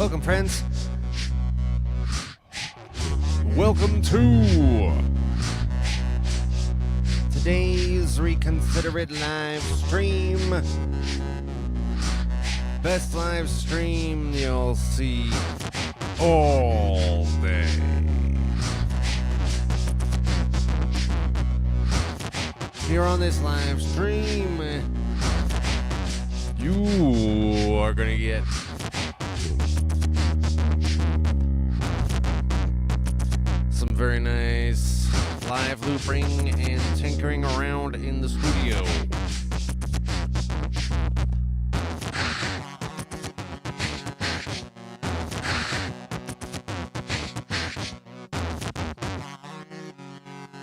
Welcome, friends. Welcome to today's Reconsider It live stream. Best live stream you'll see all day. Here on this live stream, you are gonna get some very nice live looping and tinkering around in the studio.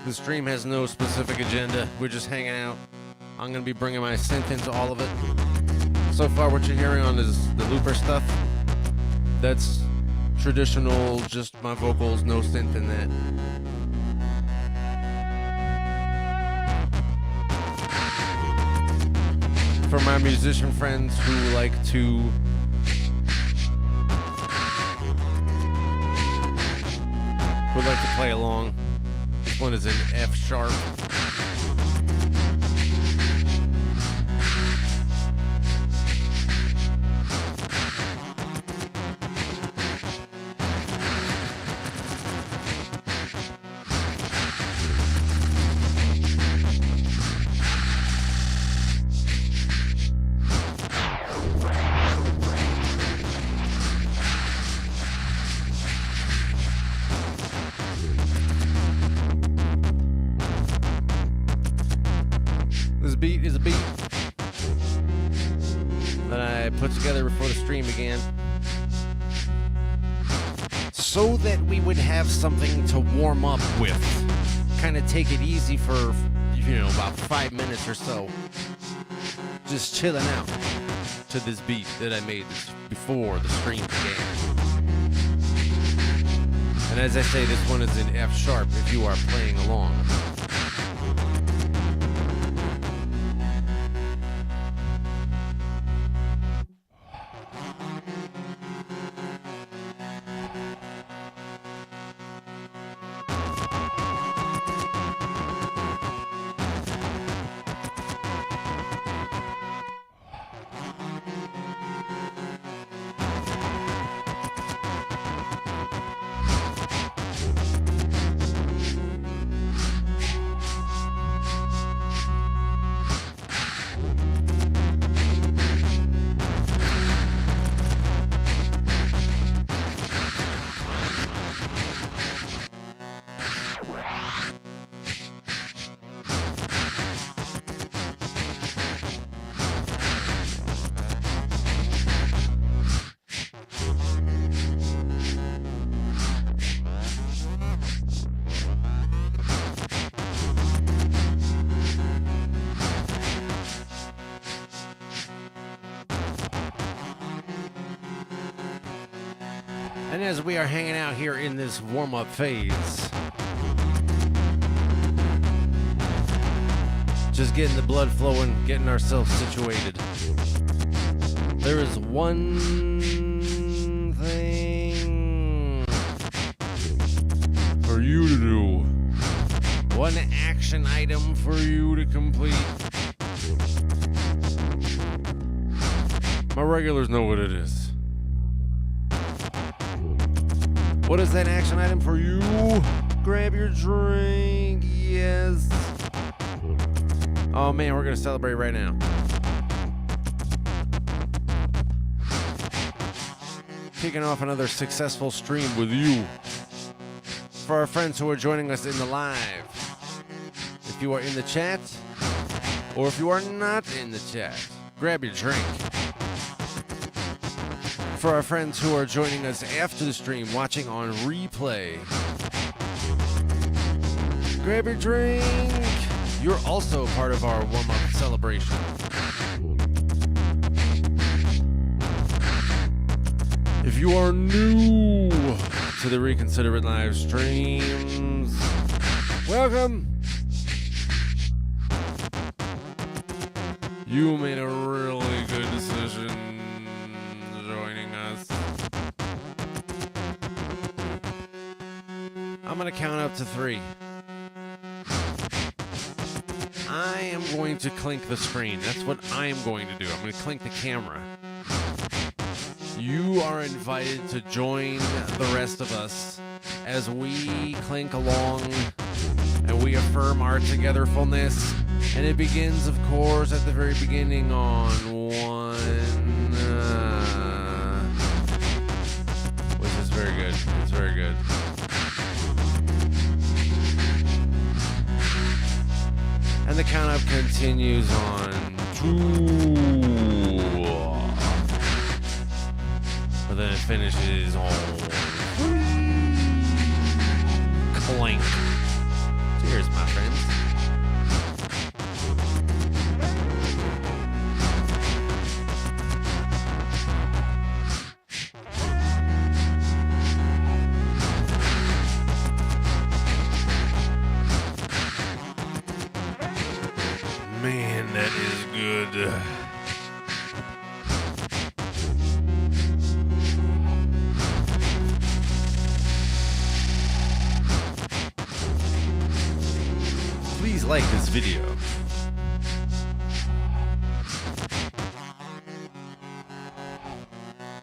The stream has no specific agenda. We're just hanging out. I'm going to be bringing my synth into all of it. So far, what you're hearing on is the looper stuff. That's traditional, just my vocals, no synth in that. For my musician friends who like to play along, this one is in F sharp. Beat is a beat that I put together before the stream began so that we would have something to warm up with, kind of take it easy for, about 5 minutes or so, just chilling out to this beat that I made before the stream began. And as I say, this one is in F sharp if you are playing along. And as we are hanging out here in this warm-up phase, just getting the blood flowing, getting ourselves situated, there is one thing for you to do, one action item for you to complete. My regulars know what it is. What is that action item for you? Grab your drink, yes. Oh man, we're gonna celebrate right now. Kicking off another successful stream with you. For our friends who are joining us in the live, if you are in the chat, or if you are not in the chat, grab your drink. For our friends who are joining us after the stream, watching on replay, grab your drink. You're also part of our warm-up celebration. If you are new to the Reconsider It live streams, welcome. You made a really good decision joining us. I'm going to count up to 3. I am going to clink the screen. That's what I am going to do. I'm going to clink the camera. You are invited to join the rest of us as we clink along and we affirm our togetherness. And it begins, of course, at the very beginning on 1. Which is very good. It's very good. And the count-up continues on 2. But then it finishes on 3. Clink. Cheers, my friends. Man, that is good. Please like this video.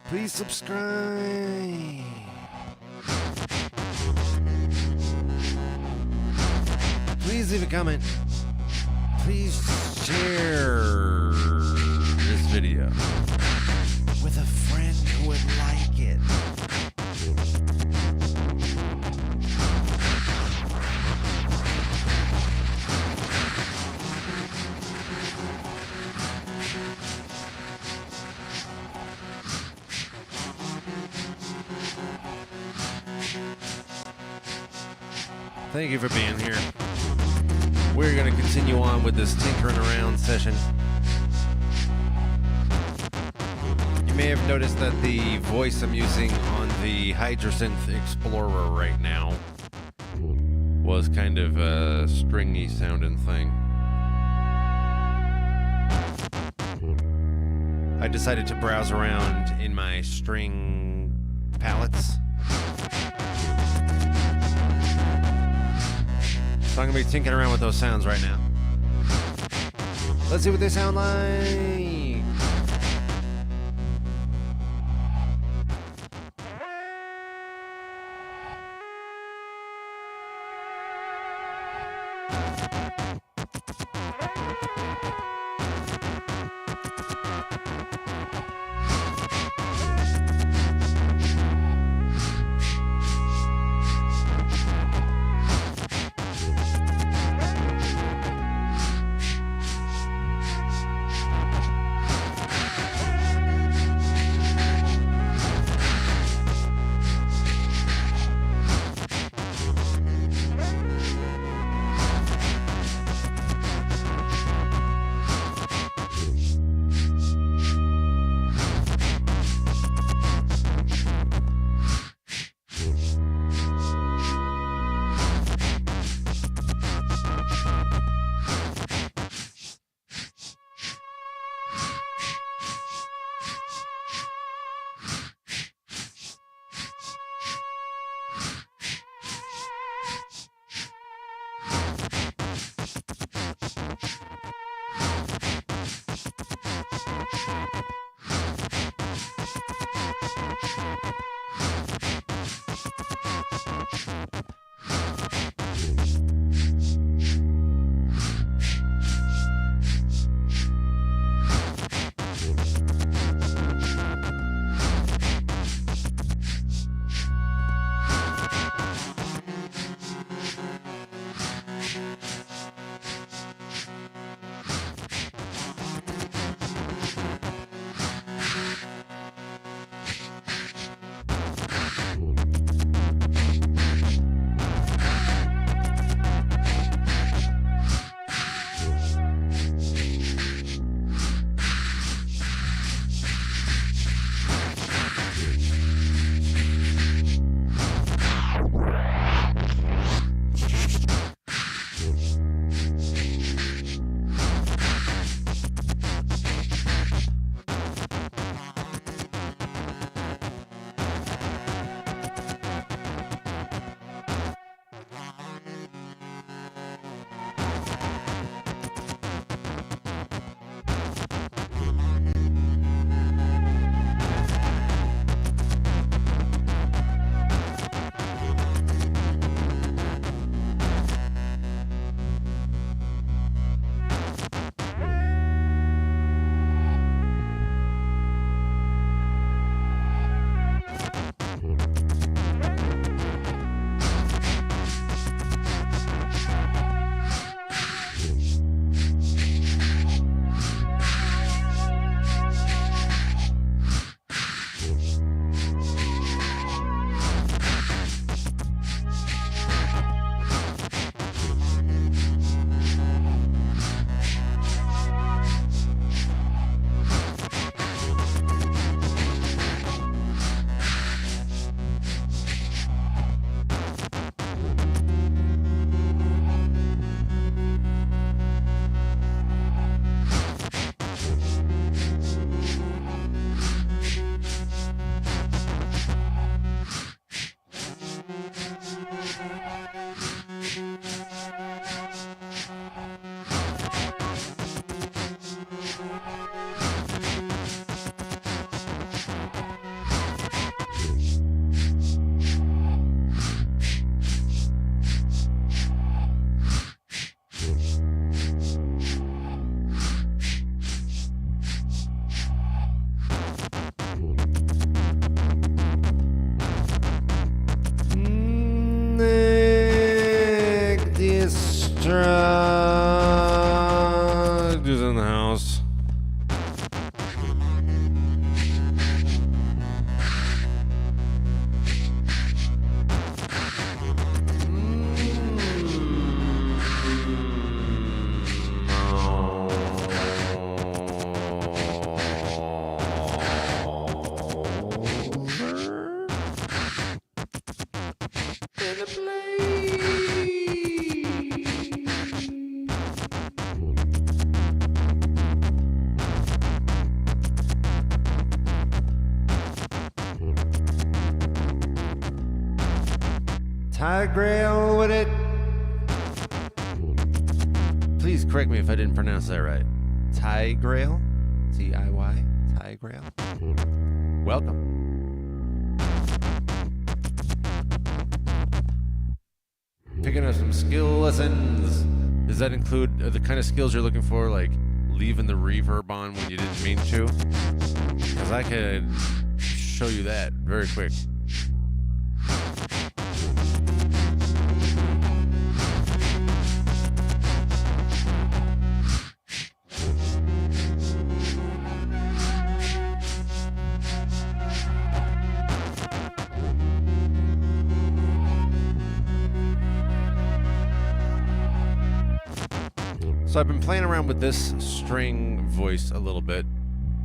Please subscribe. Please leave a comment. Please share this video with a friend who would like it. Thank you for being here. We're going to continue on with this tinkering around session. You may have noticed that the voice I'm using on the Hydrasynth Explorer right now was kind of a stringy sounding thing. I decided to browse around in my string palettes. So I'm going to be tinkering around with those sounds right now. Let's see what they sound like. Tigrail with it. Please correct me if I didn't pronounce that right. Tigrail? T-I-Y? Tigrail? Welcome. Picking up some skill lessons. Does that include the kind of skills you're looking for, like leaving the reverb on when you didn't mean to? Because I could show you that very quick. So I've been playing around with this string voice a little bit.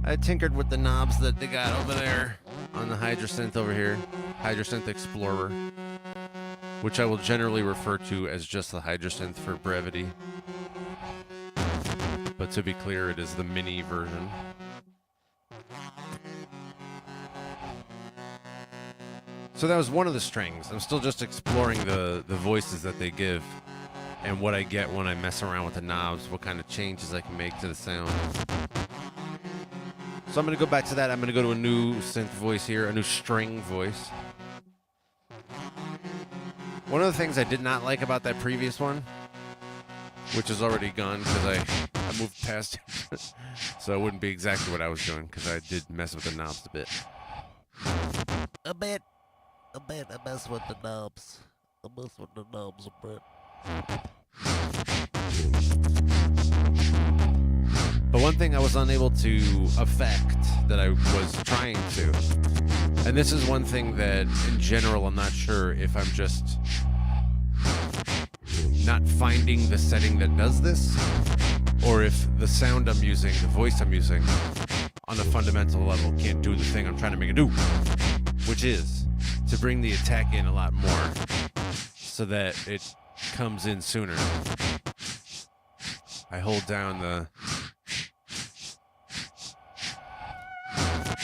I tinkered with the knobs that they got over there on the Hydrasynth over here, Hydrasynth Explorer, which I will generally refer to as just the Hydrasynth for brevity. But to be clear, it is the mini version. So that was one of the strings. I'm still just exploring the voices that they give and what I get when I mess around with the knobs, what kind of changes I can make to the sound. So I'm going to go back to that. I'm going to go to a new synth voice here, a new string voice. One of the things I did not like about that previous one, which is already gone because I moved past it, so it wouldn't be exactly what I was doing because I did mess with the knobs a bit. A bit. I mess with the knobs. I mess with the knobs a bit. But one thing I was unable to affect that I was trying to, and this is one thing that in general I'm not sure if I'm just not finding the setting that does this, or if the sound I'm using, the voice I'm using on a fundamental level can't do the thing I'm trying to make it do, which is to bring the attack in a lot more so that it comes in sooner. I hold down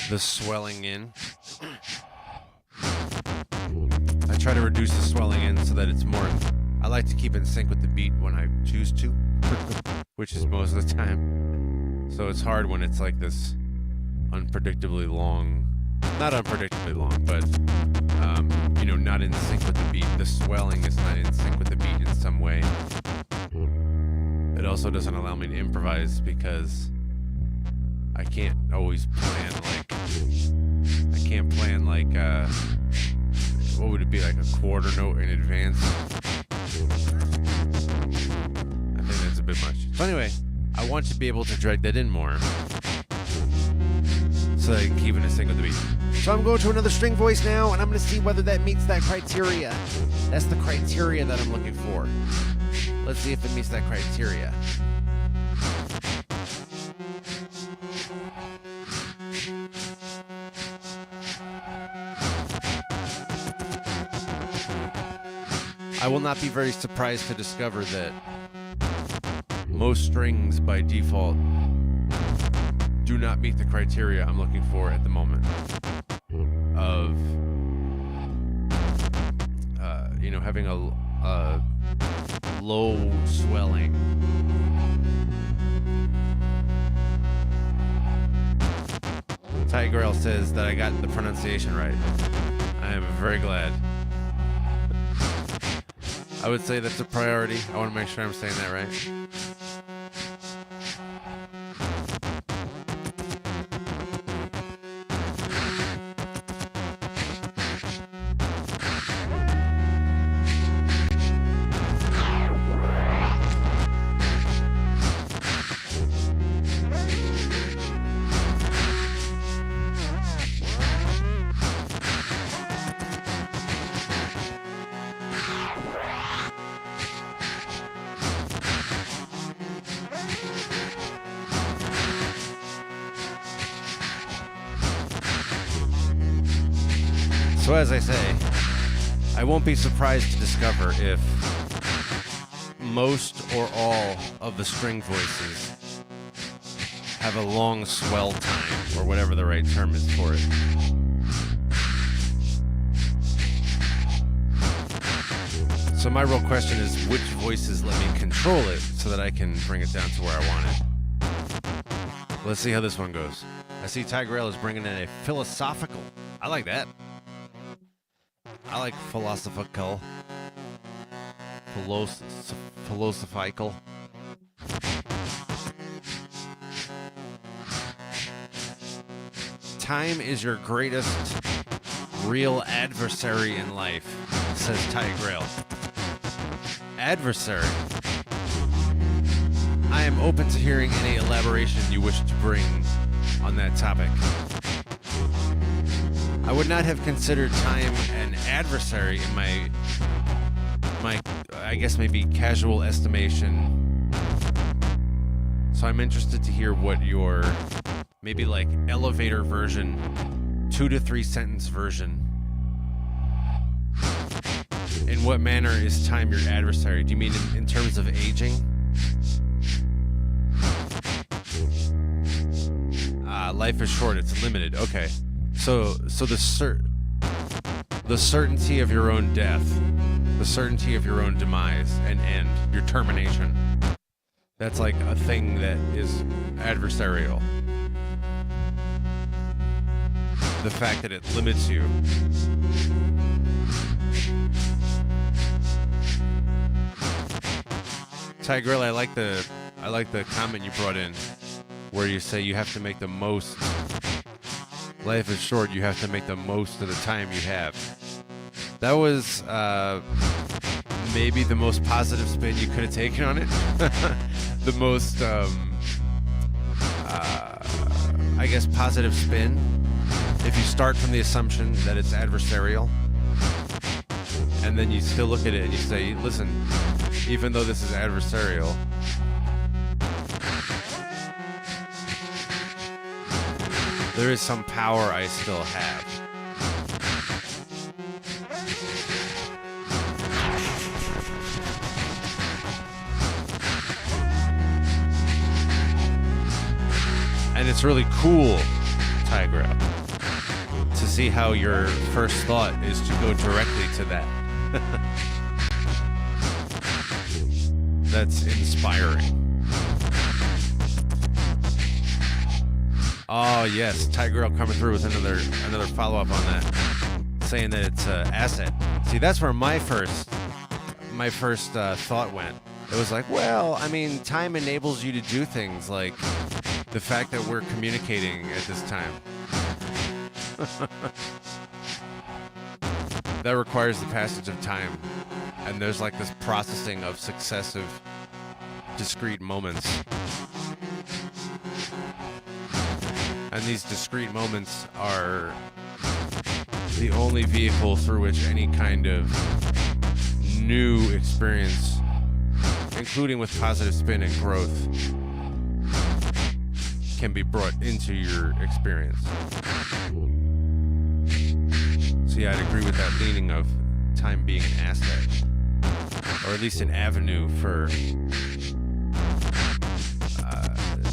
the swelling in. I try to reduce the swelling in so that it's more, I like to keep in sync with the beat when I choose to, which is most of the time. So it's hard when it's like this unpredictably long, not unpredictably long, but not in sync with the beat. The swelling is not in sync with the beat in some way. It also doesn't allow me to improvise because I can't always plan like what would it be, like a quarter note in advance? I think that's a bit much. So anyway, I want to be able to drag that in more so that I can keep it in sync with the beat. So I'm going to another string voice now, and I'm going to see whether that meets that criteria. That's the criteria that I'm looking for. Let's see if it meets that criteria. I will not be very surprised to discover that most strings by default do not meet the criteria I'm looking for at the moment of having a low swelling. Tigrail says that I got the pronunciation right. I am very glad. I would say that's a priority. I want to make sure I'm saying that right. So as I say, I won't be surprised to discover if most or all of the string voices have a long swell time, or whatever the right term is for it. So my real question is, which voices let me control it so that I can bring it down to where I want it? Let's see how this one goes. I see Tigrail is bringing in a philosophical. I like that. I like philosophical. Philosophical. Time is your greatest real adversary in life, says Tigrail. Adversary. I am open to hearing any elaboration you wish to bring on that topic. I would not have considered time an adversary in my I guess maybe casual estimation. So I'm interested to hear what your maybe like elevator version, 2 to 3 sentence version. In what manner is time your adversary? Do you mean in terms of aging? Life is short, it's limited. Okay. So the certainty of your own death, the certainty of your own demise and end, your termination. That's like a thing that is adversarial. The fact that it limits you. Tigrel, I like the comment you brought in where you say you have to make the most. Life is short, you have to make the most of the time you have. That was maybe the most positive spin you could have taken on it. The most, I guess, positive spin. If you start from the assumption that it's adversarial, and then you still look at it and you say, listen, even though this is adversarial, there is some power I still have. And it's really cool, Tigra, to see how your first thought is to go directly to that. That's inspiring. Oh yes, Tigrel coming through with another follow-up on that, saying that it's an asset. See, that's where my first thought went. It was like, well, I mean, time enables you to do things like the fact that we're communicating at this time. That requires the passage of time, and there's like this processing of successive, discrete moments. And these discrete moments are the only vehicle through which any kind of new experience, including with positive spin and growth, can be brought into your experience. So yeah, I'd agree with that leaning of time being an asset, or at least an avenue for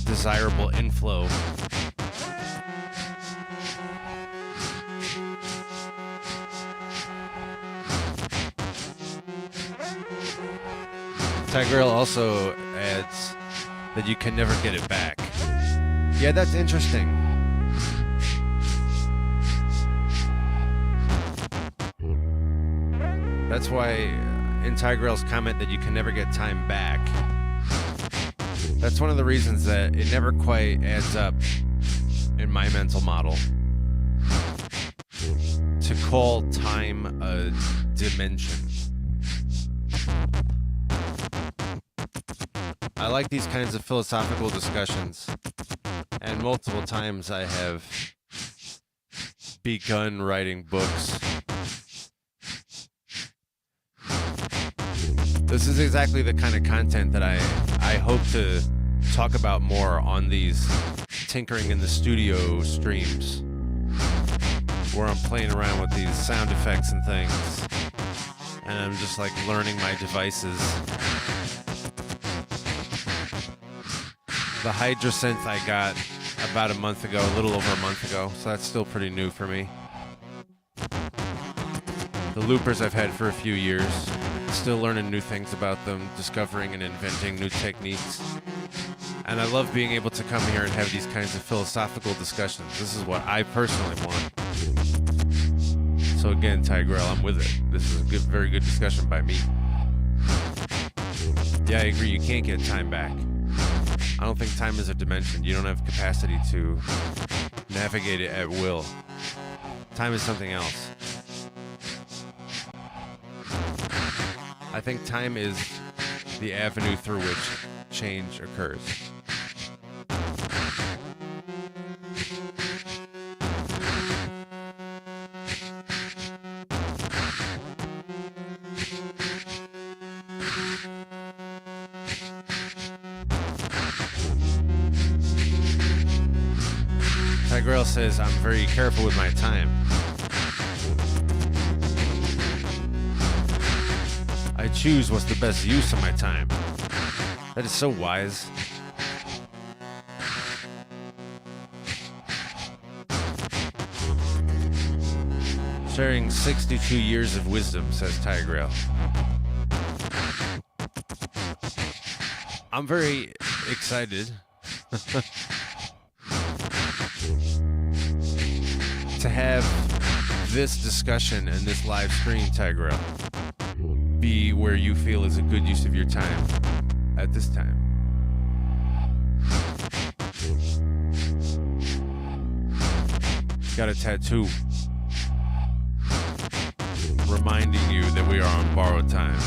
desirable inflow. Tigrel also adds that you can never get it back. Yeah, that's interesting. That's why in Tigrel's comment that you can never get time back, that's one of the reasons that it never quite adds up in my mental model to call time a dimension. I like these kinds of philosophical discussions, and multiple times I have begun writing books. This is exactly the kind of content that I hope to talk about more on these Tinkering in the Studio streams, where I'm playing around with these sound effects and things, and I'm just like learning my devices. The Hydrasynth I got about a month ago, a little over a month ago, so that's still pretty new for me. The loopers I've had for a few years. Still learning new things about them, discovering and inventing new techniques. And I love being able to come here and have these kinds of philosophical discussions. This is what I personally want. So again, Tigrel, I'm with it. This is a good, very good discussion by me. Yeah, I agree. You can't get time back. I don't think time is a dimension. You don't have capacity to navigate it at will. Time is something else. I think time is the avenue through which change occurs. Tigrel says, I'm very careful with my time. I choose what's the best use of my time. That is so wise. Sharing 62 years of wisdom, says Tigrel. I'm very excited to have this discussion and this live stream, Tigrel, be where you feel is a good use of your time at this time. Got a tattoo reminding you that we are on borrowed time.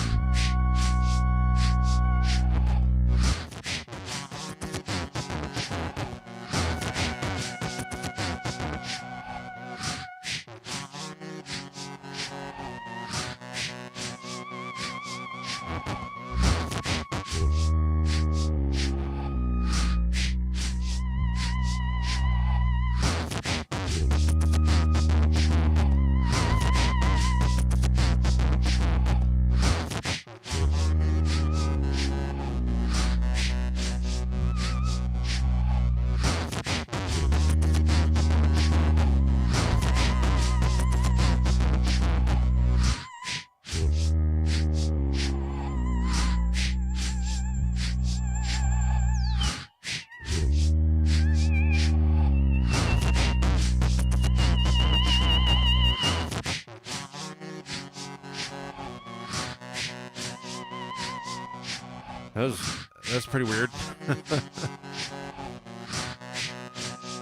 That's pretty weird.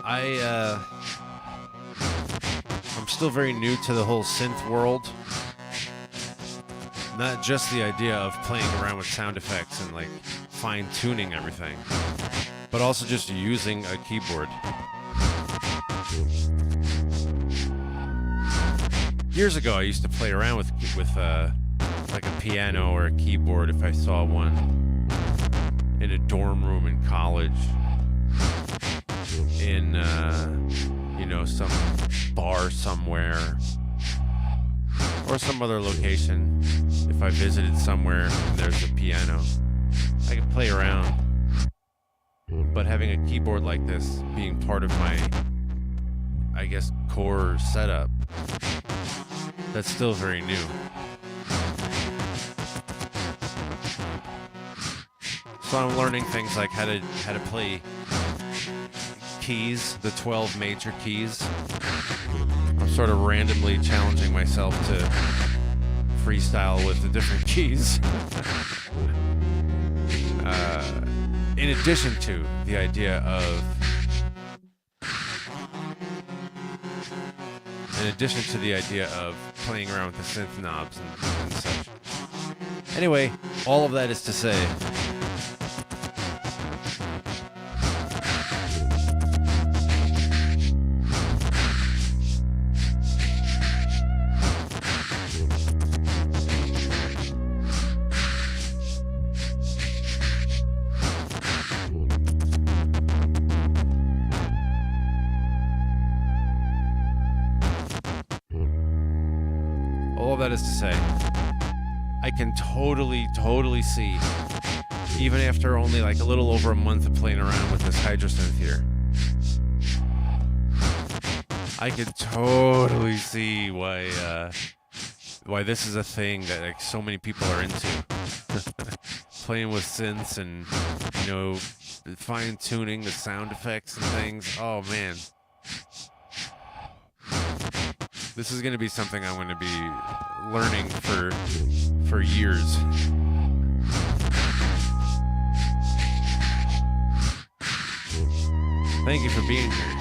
I'm still very new to the whole synth world. Not just the idea of playing around with sound effects and like fine-tuning everything, but also just using a keyboard. Years ago, I used to play around with like a piano or a keyboard if I saw one in a dorm room in college, in some bar somewhere, or some other location. If I visited somewhere and there's a piano, I could play around. But having a keyboard like this being part of my, I guess, core setup, that's still very new. So I'm learning things like how to play keys, the 12 major keys. I'm sort of randomly challenging myself to freestyle with the different keys. In addition to the idea of playing around with the synth knobs and such. Anyway, all of that is to say, I can totally see, even after only like a little over a month of playing around with this Hydrasynth here, I could totally see why why this is a thing that like so many people are into. Playing with synths and, you know, fine tuning the sound effects and things. Oh man. This is going to be something I'm going to be learning for years. Thank you for being here.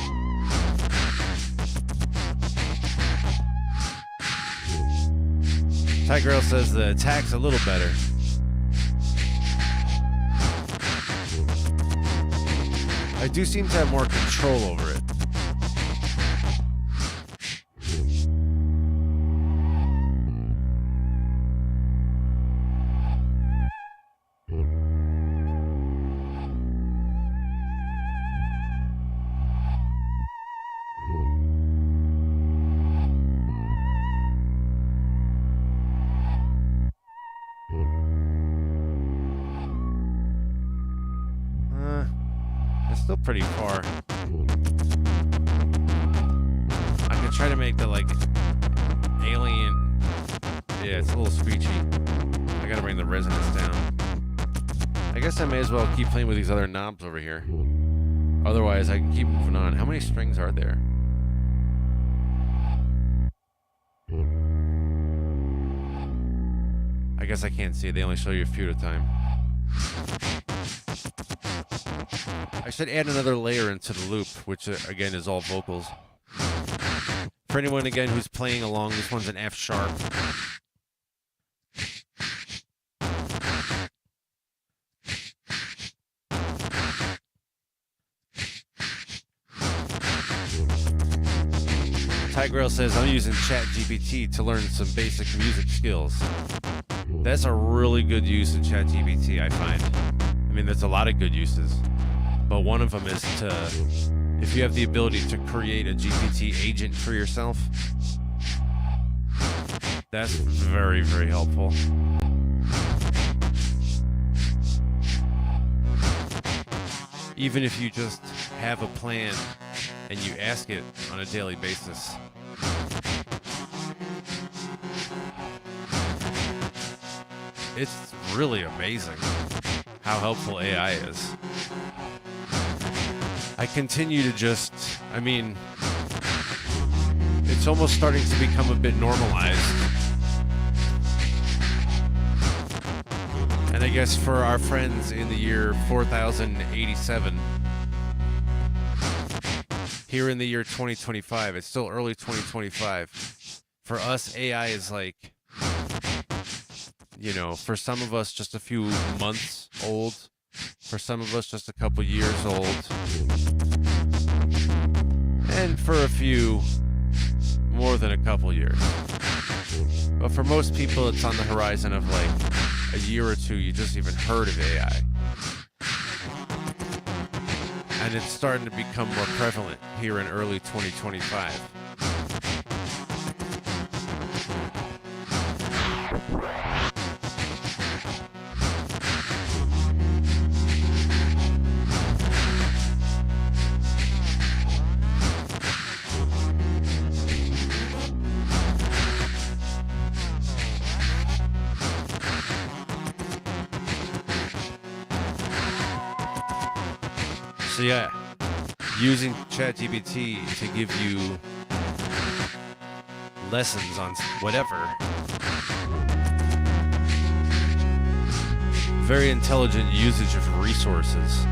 Ty Girl says the attack's a little better. I do seem to have more control over it. Still pretty far. I could try to make the like alien. Yeah, it's a little screechy. I gotta bring the resonance down. I guess I may as well keep playing with these other knobs over here. Otherwise, I can keep moving on. How many strings are there? I guess I can't see it. They only show you a few at a time. I should add another layer into the loop, which again is all vocals. For anyone again who's playing along, this one's an F sharp. Ty Grail says, I'm using ChatGPT to learn some basic music skills. That's a really good use of ChatGPT, I find. I mean, there's a lot of good uses. But one of them is to, if you have the ability to create a GPT agent for yourself, that's very, very helpful. Even if you just have a plan and you ask it on a daily basis. It's really amazing how helpful AI is. I continue to just, I mean, it's almost starting to become a bit normalized. And I guess for our friends in the year 4087, here in the year 2025, it's still early 2025. For us, AI is like, you know, for some of us, just a few months old. For some of us, just a couple years old. And for a few, more than a couple years. But for most people, it's on the horizon of like a year or two, you just even heard of AI. And it's starting to become more prevalent here in early 2025. So yeah, using ChatGPT to give you lessons on whatever. Very intelligent usage of resources.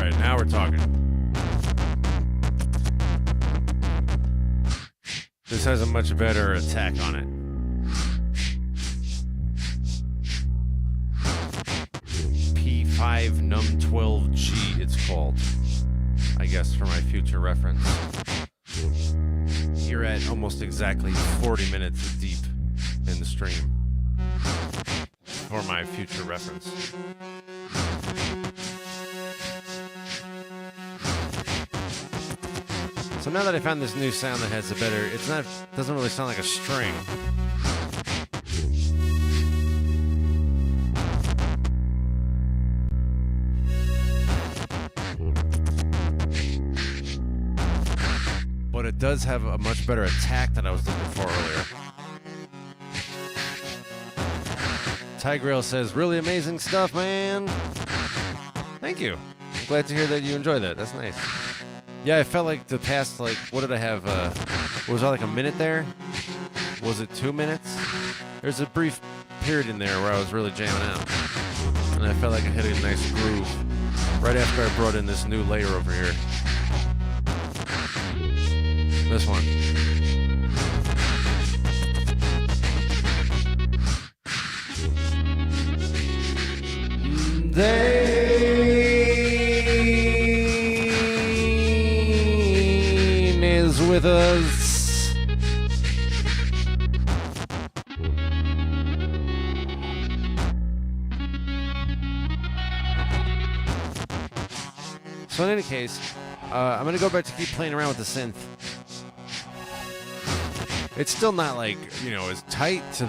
right, now we're talking. This has a much better attack on it. P5 Num 12G, it's called. I guess for my future reference. You're at almost exactly 40 minutes deep in the stream. For my future reference. So now that I found this new sound that has a better, doesn't really sound like a string. But it does have a much better attack than I was looking for earlier. Tigrail says, really amazing stuff, man. Thank you. I'm glad to hear that you enjoy that. That's nice. Yeah, I felt like the past, what did I have? Was I like a minute there? Was it 2 minutes? There's a brief period in there where I was really jamming out. And I felt like I hit a nice groove right after I brought in this new layer over here. This one. Dane is with us. So in any case, I'm going to go back to keep playing around with the synth. It's still not like, as tight to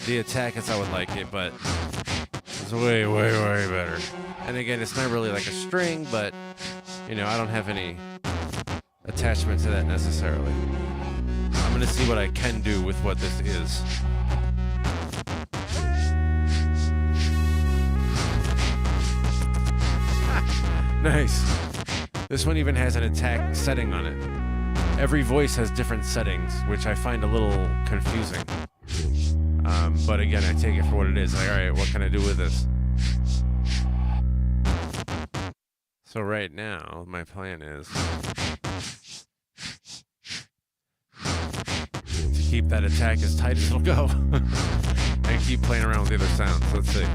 the attack as I would like it, but it's way, way, way better. And again, it's not really like a string, but, I don't have any attachment to that necessarily. I'm going to see what I can do with what this is. Nice. This one even has an attack setting on it. Every voice has different settings, which I find a little confusing. But again, I take it for what it is. Like, all right, what can I do with this? So right now, my plan is to keep that attack as tight as it'll go and keep playing around with the other sounds. Let's see.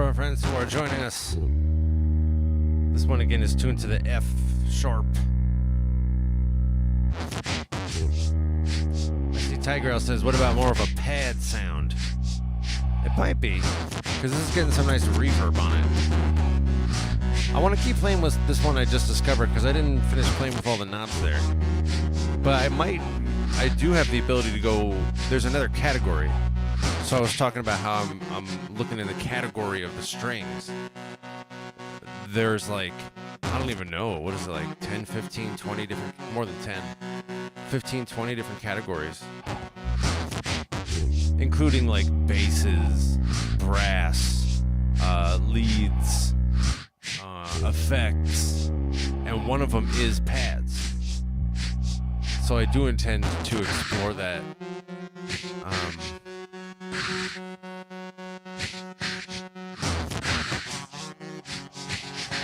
for our friends who are joining us. This one again is tuned to the F sharp. I see Tigrel says, what about more of a pad sound? It might be, because this is getting some nice reverb on it. I want to keep playing with this one I just discovered, because I didn't finish playing with all the knobs there. But I do have the ability to go, there's another category. So I was talking about how I'm looking in the category of the strings. There's like, I don't even know, what is it, like 10, 15, 20 different, more than 10, 15, 20 different categories. Including like basses, brass, leads, effects, and one of them is pads. So I do intend to explore that.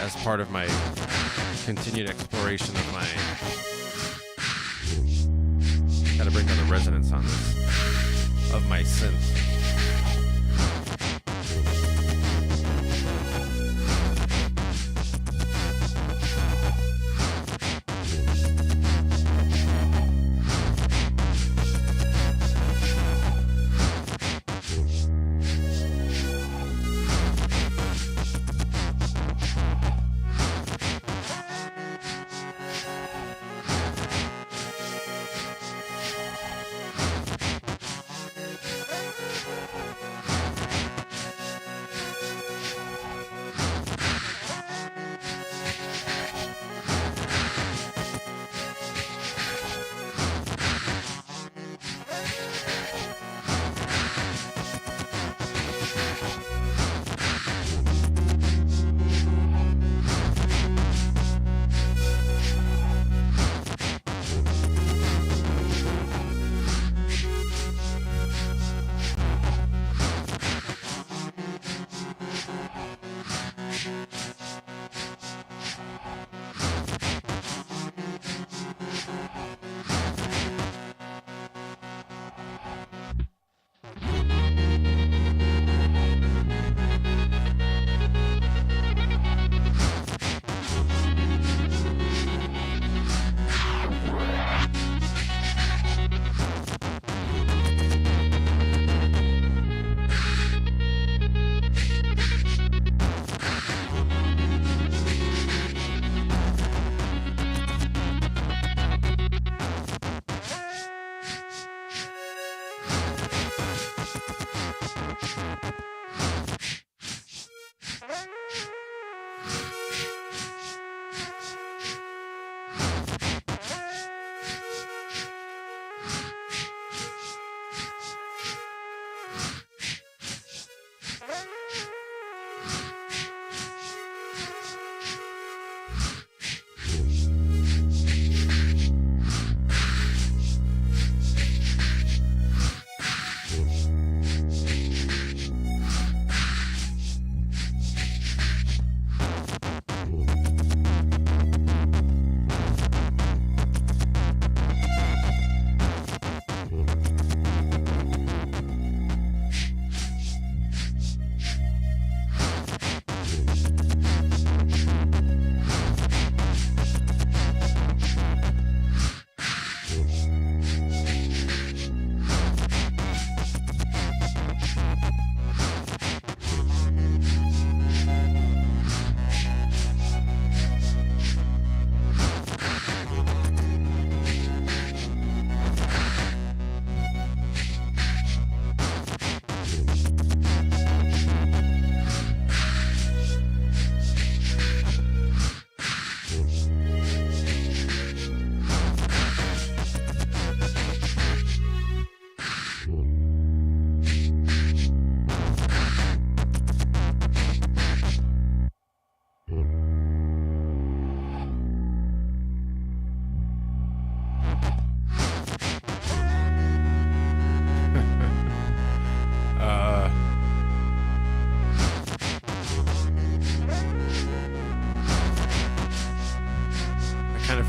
As part of my continued exploration of my... Gotta bring down the resonance on this. Of my synth.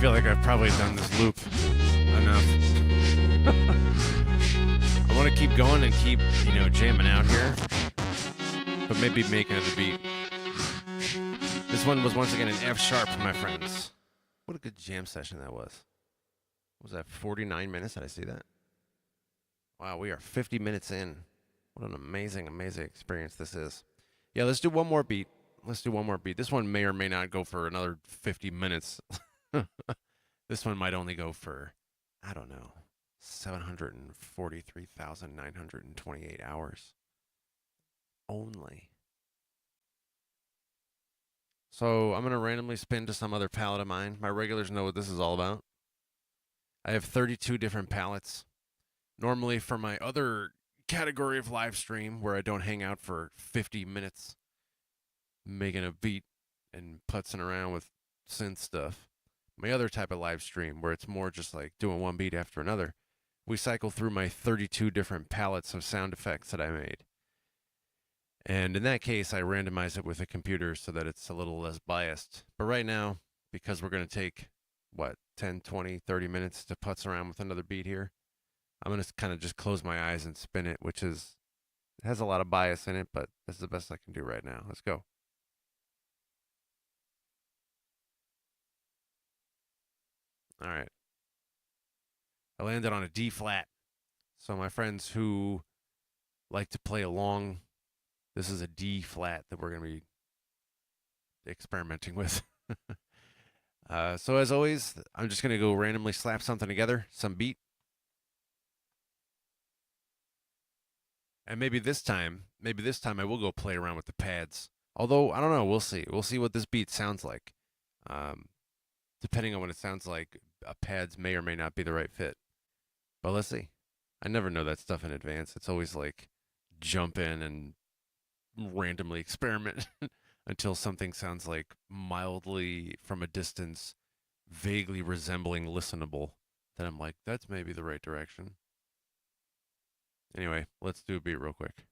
feel like I've probably done this loop enough. I want to keep going and keep, jamming out here. But maybe making it a beat. This one was once again an F sharp, my friends. What a good jam session that was. Was that 49 minutes? Did I see that? Wow, we are 50 minutes in. What an amazing, amazing experience this is. Yeah, let's do one more beat. Let's do one more beat. This one may or may not go for another 50 minutes. This one might only go for, I don't know, 743,928 hours. Only. So I'm going to randomly spin to some other palette of mine. My regulars know what this is all about. I have 32 different palettes. Normally for my other category of live stream where I don't hang out for 50 minutes making a beat and putzing around with synth stuff. My other type of live stream where it's more just like doing one beat after another. We cycle through my 32 different palettes of sound effects that I made. And in that case, I randomize it with a computer so that it's a little less biased. But right now, because we're going to take, 10, 20, 30 minutes to putz around with another beat here, I'm going to kind of just close my eyes and spin it, which it has a lot of bias in it, but this is the best I can do right now. Let's go. All right. I landed on a D flat. So my friends who like to play along, this is a D flat that we're going to be experimenting with. So as always, I'm just going to go randomly slap something together, some beat. And maybe this time I will go play around with the pads. Although, I don't know, we'll see. We'll see what this beat sounds like. Depending on what it sounds like, pads may or may not be the right fit. But let's see. I never know that stuff in advance. It's always like jump in and randomly experiment until something sounds like mildly from a distance, vaguely resembling listenable. Then I'm like, that's maybe the right direction. Anyway, let's do a beat real quick.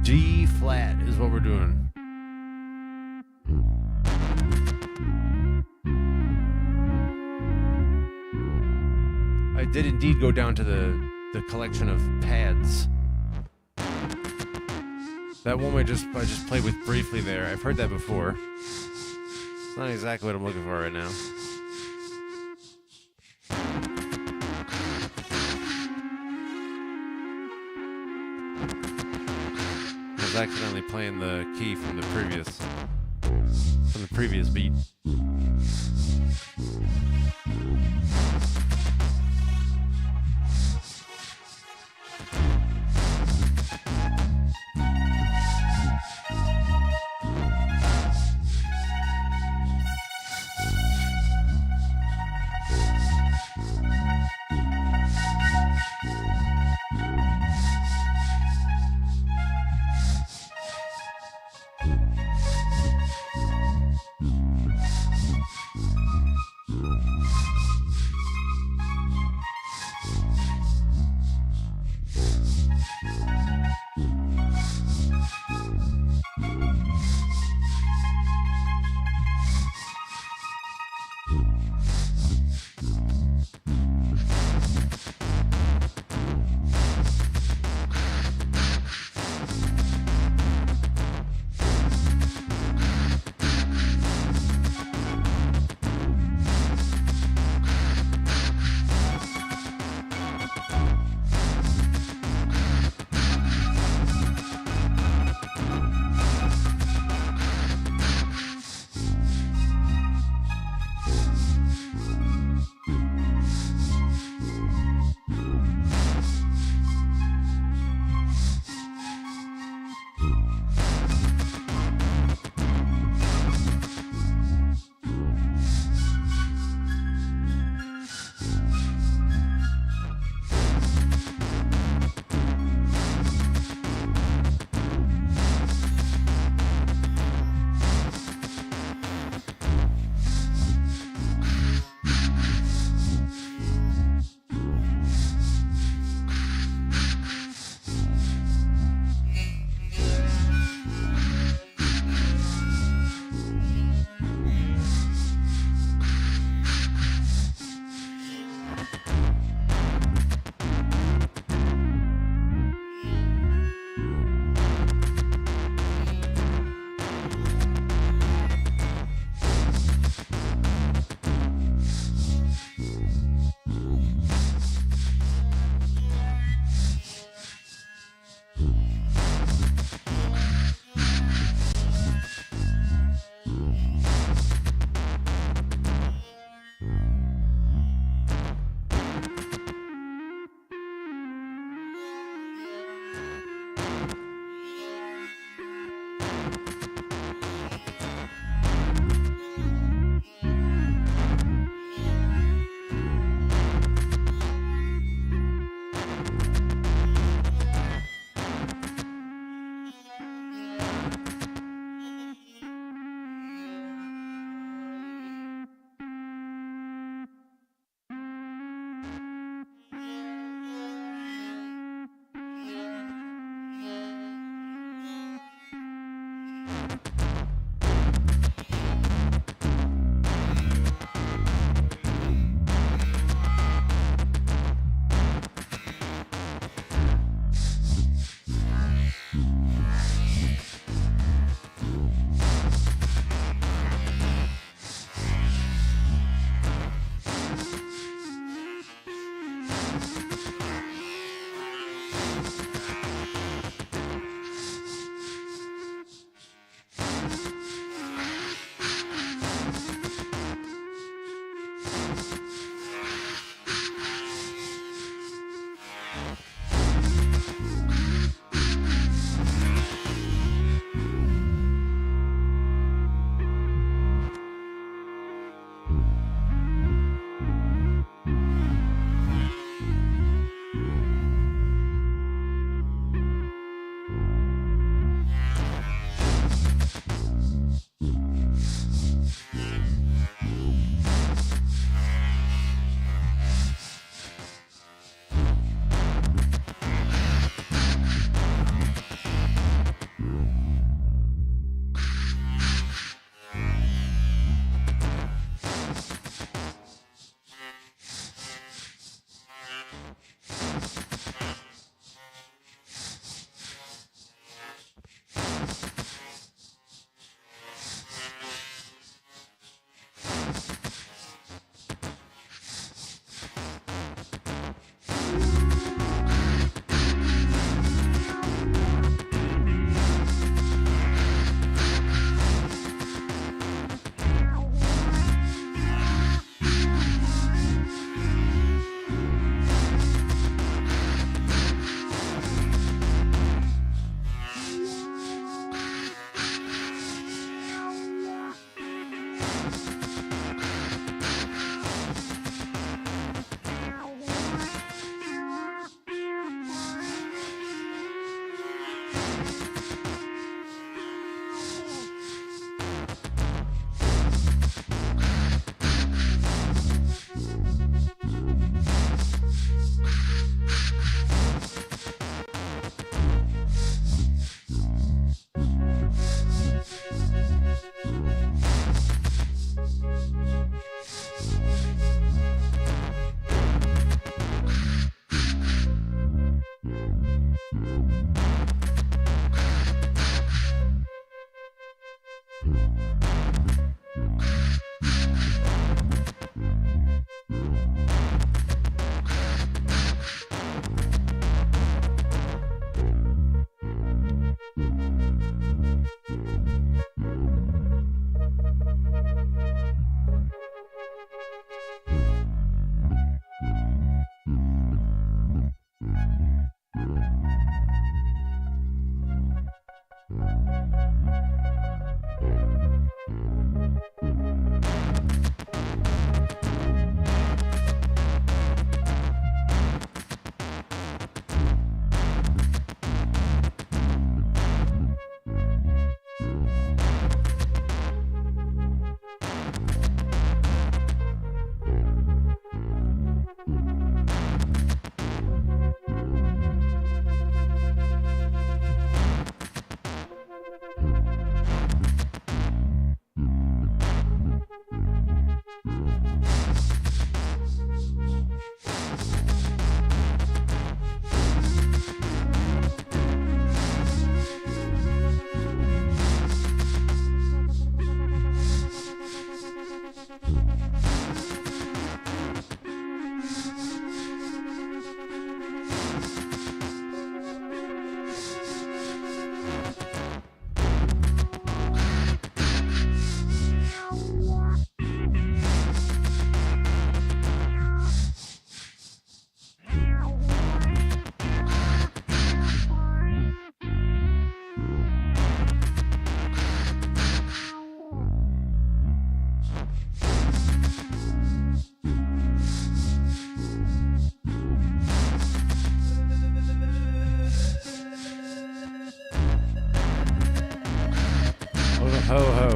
G flat is what we're doing. I did indeed go down to the collection of pads. That one I just played with briefly there. I've heard that before. It's not exactly what I'm looking for right now. I was accidentally playing the key from the previous beat.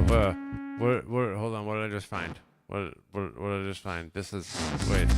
what? Hold on. What did I just find? What did I just find? This is. Wait.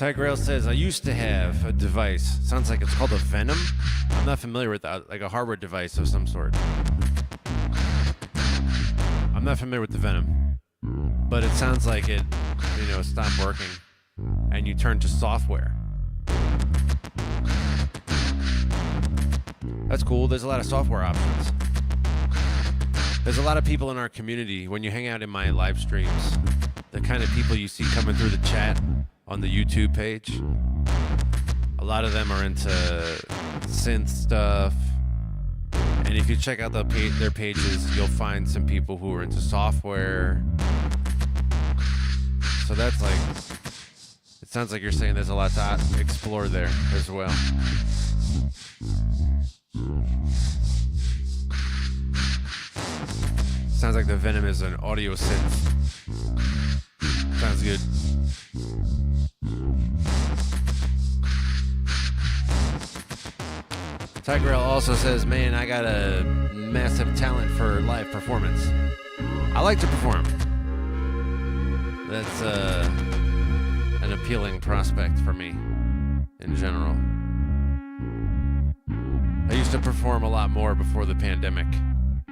Tigrail says, I used to have a device. Sounds like it's called a Venom. I'm not familiar with that, like a hardware device of some sort. I'm not familiar with the Venom. But it sounds like it, stopped working. And you turn to software. That's cool. There's a lot of software options. There's a lot of people in our community, when you hang out in my live streams, the kind of people you see coming through the chat on the YouTube page, a lot of them are into synth stuff. And if you check out their pages, you'll find some people who are into software. So that's like, it sounds like you're saying there's a lot to explore there as well. Sounds like the Venom is an audio synth. Sounds good. Tigrail also says, man, I got a massive talent for live performance. I like to perform. That's an appealing prospect for me in general. I used to perform a lot more before the pandemic,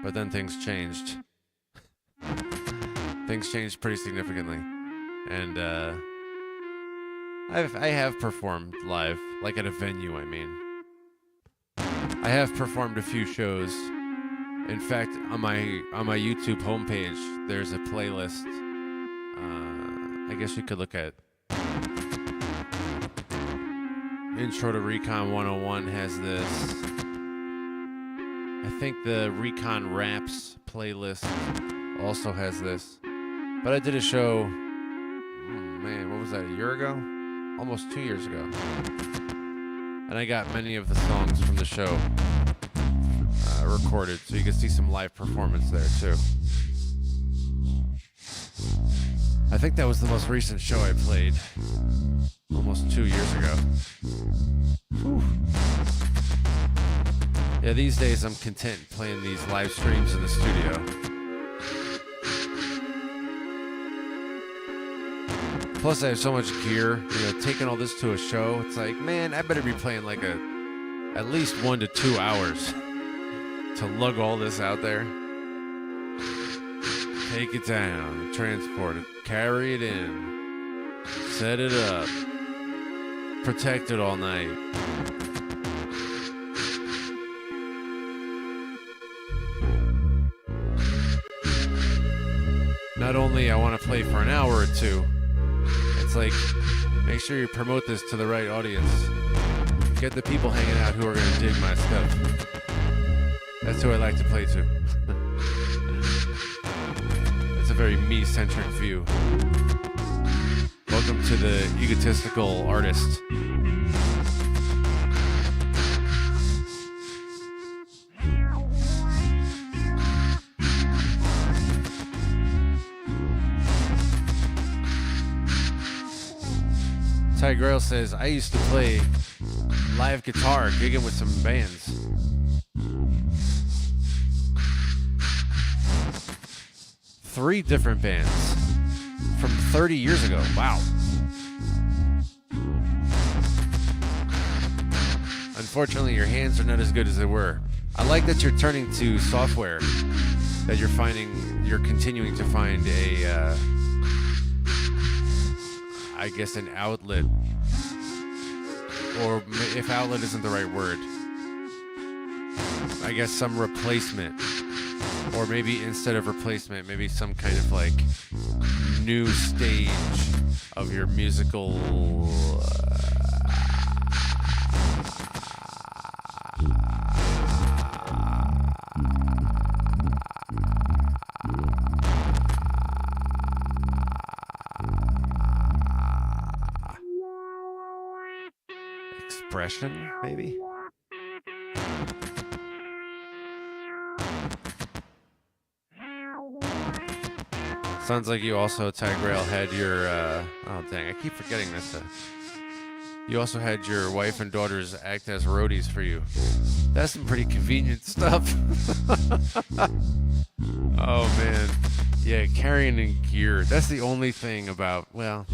but then things changed. Things changed pretty significantly. And I have performed live, like at a venue, I mean. I have performed a few shows. In fact, on my YouTube homepage, there's a playlist. I guess you could look at Intro to Recon 101 has this. I think the Recon Raps playlist also has this. But I did a show, what was that, a year ago? Almost 2 years ago. And I got many of the songs from the show recorded, so you can see some live performance there too. I think that was the most recent show I played, almost 2 years ago. Whew. Yeah, these days I'm content playing these live streams in the studio. Plus, I have so much gear. Taking all this to a show, it's like, man, I better be playing like at least 1 to 2 hours to lug all this out there. Take it down, transport it, carry it in, set it up, protect it all night. Not only I want to play for an hour or two, it's like, make sure you promote this to the right audience. Get the people hanging out who are going to dig my stuff. That's who I like to play to. It's a very me-centric view. Welcome to the egotistical artist. Ty Grail says, I used to play live guitar, gigging with some bands. Three different bands from 30 years ago. Wow. Unfortunately, your hands are not as good as they were. I like that you're turning to software, that you're continuing to find I guess an outlet, or if outlet isn't the right word, I guess some replacement, or maybe instead of replacement, maybe some kind of like new stage of your musical expression, maybe? Sounds like you also, Ty Grail, had your, oh dang, I keep forgetting this. You also had your wife and daughters act as roadies for you. That's some pretty convenient stuff. Oh man. Yeah, carrying in gear. That's the only thing about, well,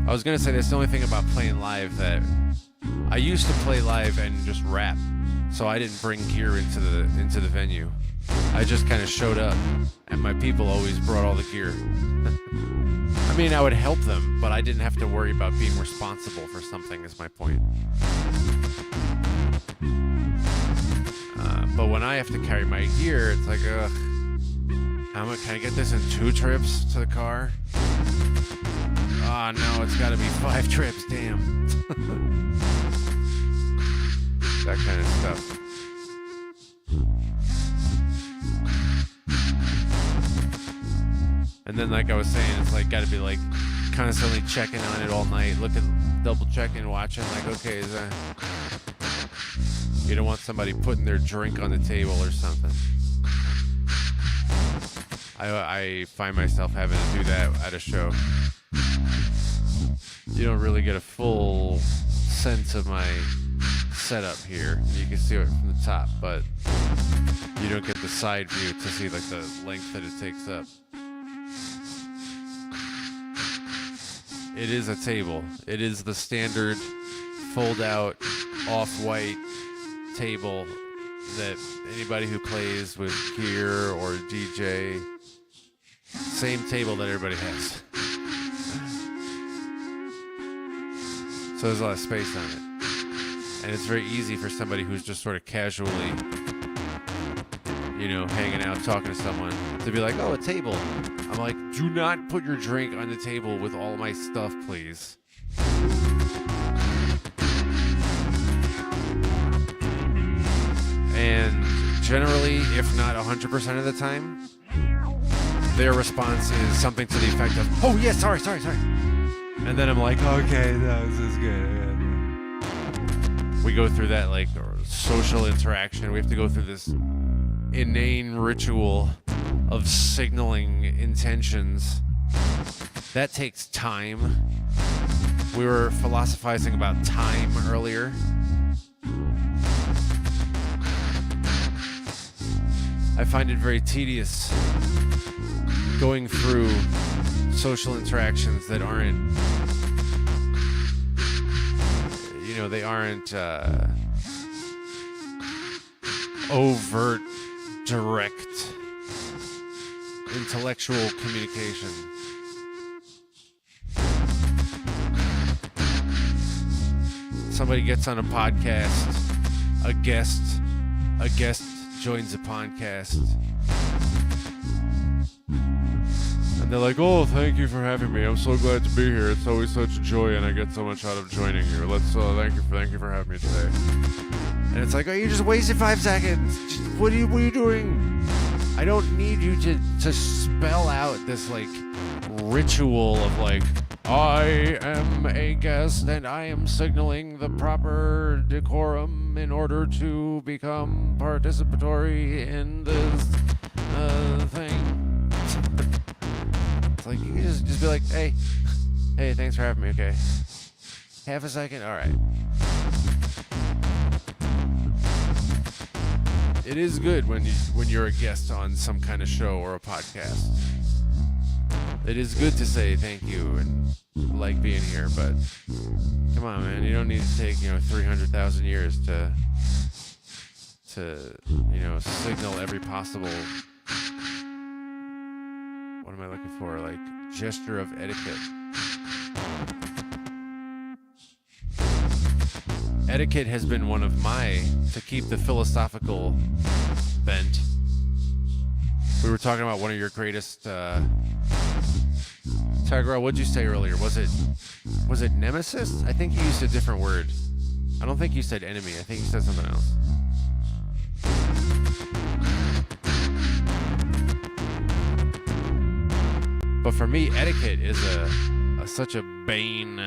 I was gonna say that's the only thing about playing live that I used to play live and just rap, so I didn't bring gear into the venue. I just kind of showed up, and my people always brought all the gear. I mean, I would help them, but I didn't have to worry about being responsible for something, is my point. But when I have to carry my gear, it's like, ugh, how much can I get this in 2 trips to the car? Oh no, it's gotta be 5 trips, damn. That kind of stuff. And then, like I was saying, it's like gotta be like constantly checking on it all night, double checking, watching, like, okay, is that... You don't want somebody putting their drink on the table or something. I find myself having to do that at a show. You don't really get a full sense of my setup here. You can see it from the top, but you don't get the side view to see like the length that it takes up. It is a table. It is the standard fold-out off-white table that anybody who plays with gear or DJ, same table that everybody has. So there's a lot of space on it. And it's very easy for somebody who's just sort of casually, hanging out, talking to someone, to be like, oh, a table. I'm like, do not put your drink on the table with all my stuff, please. And generally, if not 100% of the time, their response is something to the effect of, oh, yeah, sorry. And then I'm like, okay, that was good. we go through that like social interaction. We have to go through this inane ritual of signaling intentions. That takes time. We were philosophizing about time earlier. I find it very tedious going through social interactions that aren't, they aren't overt, direct, intellectual communication. Somebody gets on a podcast, a guest joins the podcast, and they're like, "Oh, thank you for having me. I'm so glad to be here. It's always such a joy, and I get so much out of joining you. Thank you for having me today." And it's like, "Oh, you just wasted 5 seconds. What are you doing?" I don't need you to spell out this like ritual of like, "I am a guest and I am signaling the proper decorum in order to become participatory in this thing." It's like, you can just be like, hey, thanks for having me, okay? Half a second? All right. It is good when you're a guest on some kind of show or a podcast. It is good to say thank you and like being here, but come on, man, you don't need to take 300,000 years to signal every possible, what am I looking for, like gesture of etiquette. Etiquette has been one of to keep the philosophical bent. We were talking about one of your greatest Tiger, what'd you say earlier? Was it nemesis? I think you used a different word. I don't think you said enemy. I think you said something else. But for me, etiquette is such a bane.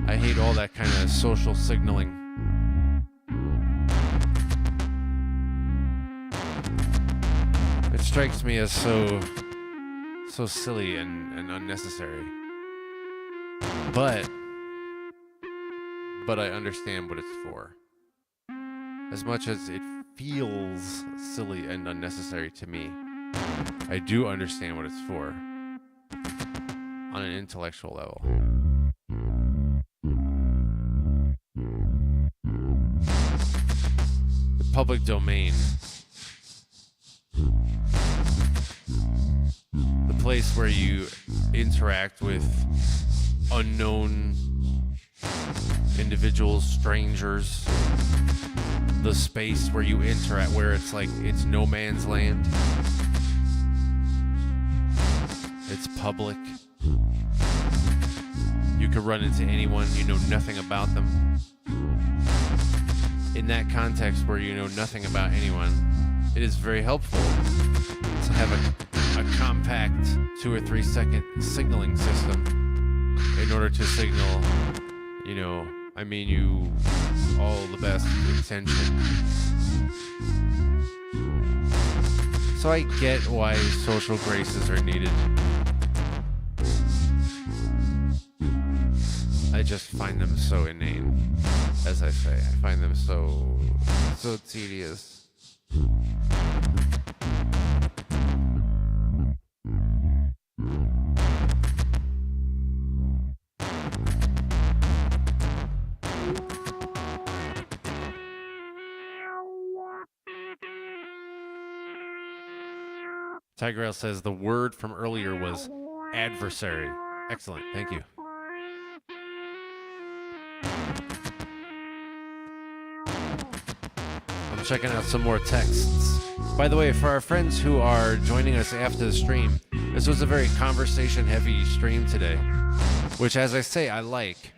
I hate all that kind of social signaling. It strikes me as so silly and unnecessary. But I understand what it's for. As much as it feels silly and unnecessary to me, I do understand what it's for on an intellectual level. The public domain, the place where you interact with unknown individuals, strangers, the space where you interact, where it's like it's no man's land. It's public. You could run into anyone, you know nothing about them. In that context where you know nothing about anyone, it is very helpful to have a compact 2 or 3 second signaling system in order to signal, I mean you all the best intention. So I get why social graces are needed. I just find them so inane, as I say. I find them so tedious. Tigrel says the word from earlier was adversary. Excellent, thank you. I'm checking out some more texts. By the way, for our friends who are joining us after the stream, this was a very conversation-heavy stream today, which, as I say, I like.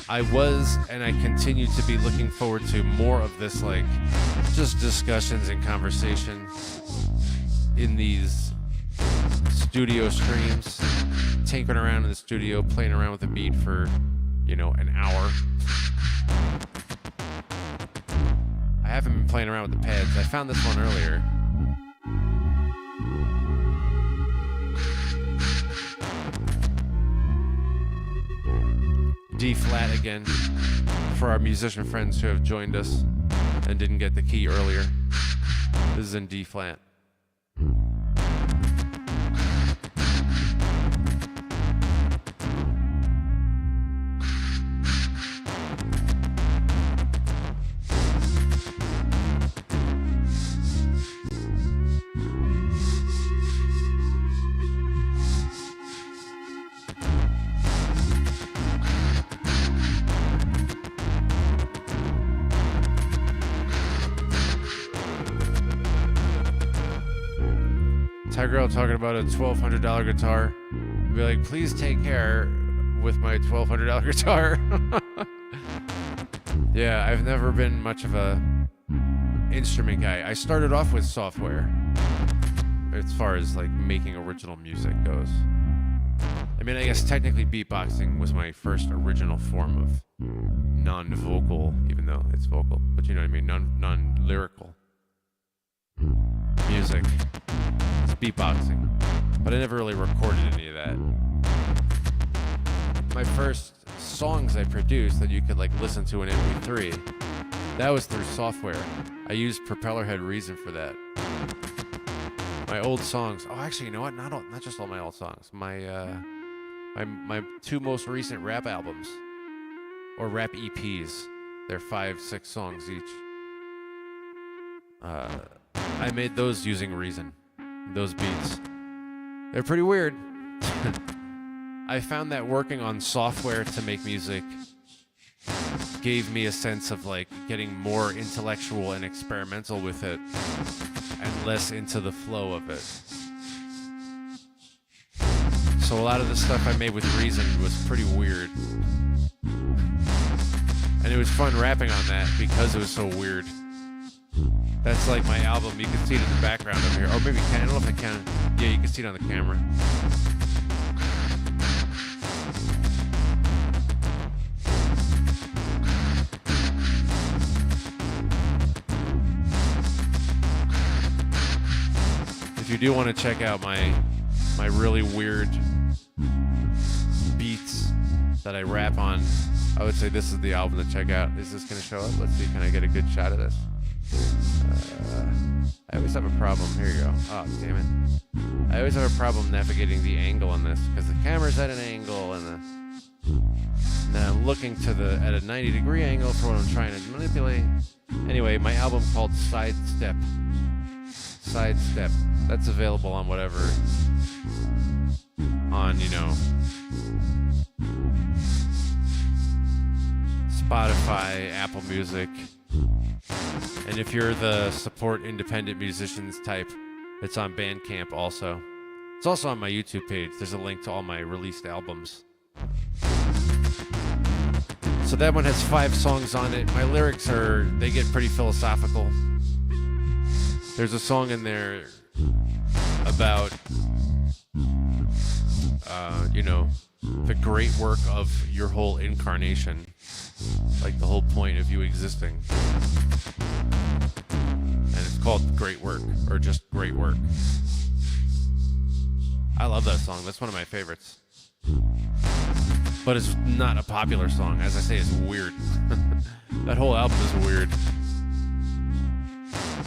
I was, and I continue to be looking forward to more of this, like, just discussions and conversation in these studio streams, tinkering around in the studio, playing around with the beat for you know, an hour. I haven't been playing around with the pads. I found this one earlier. D flat again for our musician friends who have joined us and didn't get the key earlier. This is in D flat. Girl talking about a $1,200 guitar. Be like, please take care with my $1,200 guitar. Yeah, I've never been much of a instrument guy. I started off with software as far as like making original music goes. I mean, I guess technically beatboxing was my first original form of non-vocal, even though it's vocal, but you know what I mean, non-lyrical music. Beatboxing, but I never really recorded any of that. My first songs I produced that you could like listen to in MP3, that was through software. I used Propellerhead Reason for that. My old songs. Oh, actually, you know what? Not just all my old songs. My my two most recent rap albums or rap EPs. They're 5-6 songs each. I made those using Reason. Those beats. They're pretty weird. I found that working on software to make music gave me a sense of like getting more intellectual and experimental with it and less into the flow of it. So a lot of the stuff I made with Reason was pretty weird. And it was fun rapping on that because it was so weird. That's like my album. You can see it in the background over here. Or maybe I don't know if I can. Yeah, you can see it on the camera. If you do want to check out my really weird beats that I rap on, I would say this is the album to check out. Is this going to show up? Let's see. Can I get a good shot of this? I always have a problem. Here you go. Oh, damn it. I always have a problem navigating the angle on this because the camera's at an angle and then I'm looking to at a 90-degree angle for what I'm trying to manipulate. Anyway, my album called Sidestep. Sidestep. That's available on whatever. On, you know, Spotify, Apple Music. And if you're the support independent musicians type, it's on Bandcamp also. It's also on my YouTube page. There's a link to all my released albums. So that one has 5 songs on it. My lyrics they get pretty philosophical. There's a song in there about, you know, the great work of your whole incarnation. Like the whole point of you existing. And it's called Great Work, or just Great Work. I love that song. That's one of my favorites. But it's not a popular song. As I say, it's weird. That whole album is weird.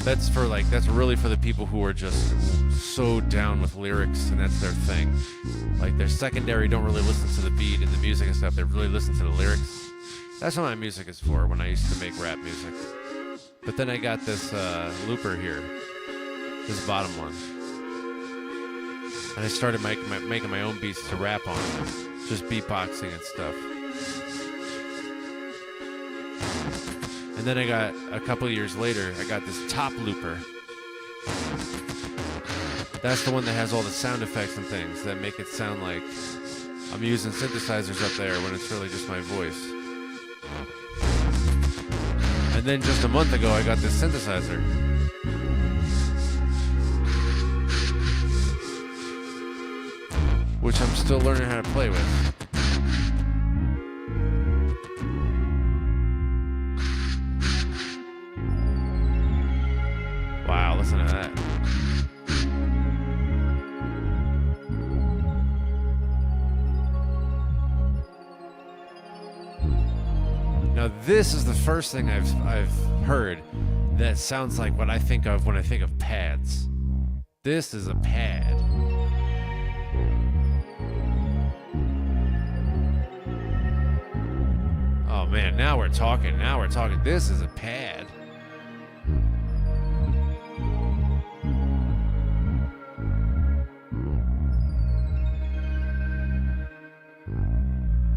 That's really for the people who are just so down with lyrics and that's their thing. Like they're secondary, don't really listen to the beat and the music and stuff. They really listen to the lyrics. That's what my music is for when I used to make rap music. But then I got this looper here, this bottom one. And I started making my own beats to rap on, just beatboxing and stuff. And then I got, a couple of years later, I got this top looper. That's the one that has all the sound effects and things that make it sound like I'm using synthesizers up there when it's really just my voice. And then just a month ago, I got this synthesizer. Which I'm still learning how to play with. Wow, listen to that. Now this is the first thing I've heard that sounds like what I think of when I think of pads. This is a pad. Oh man, now we're talking. This is a pad.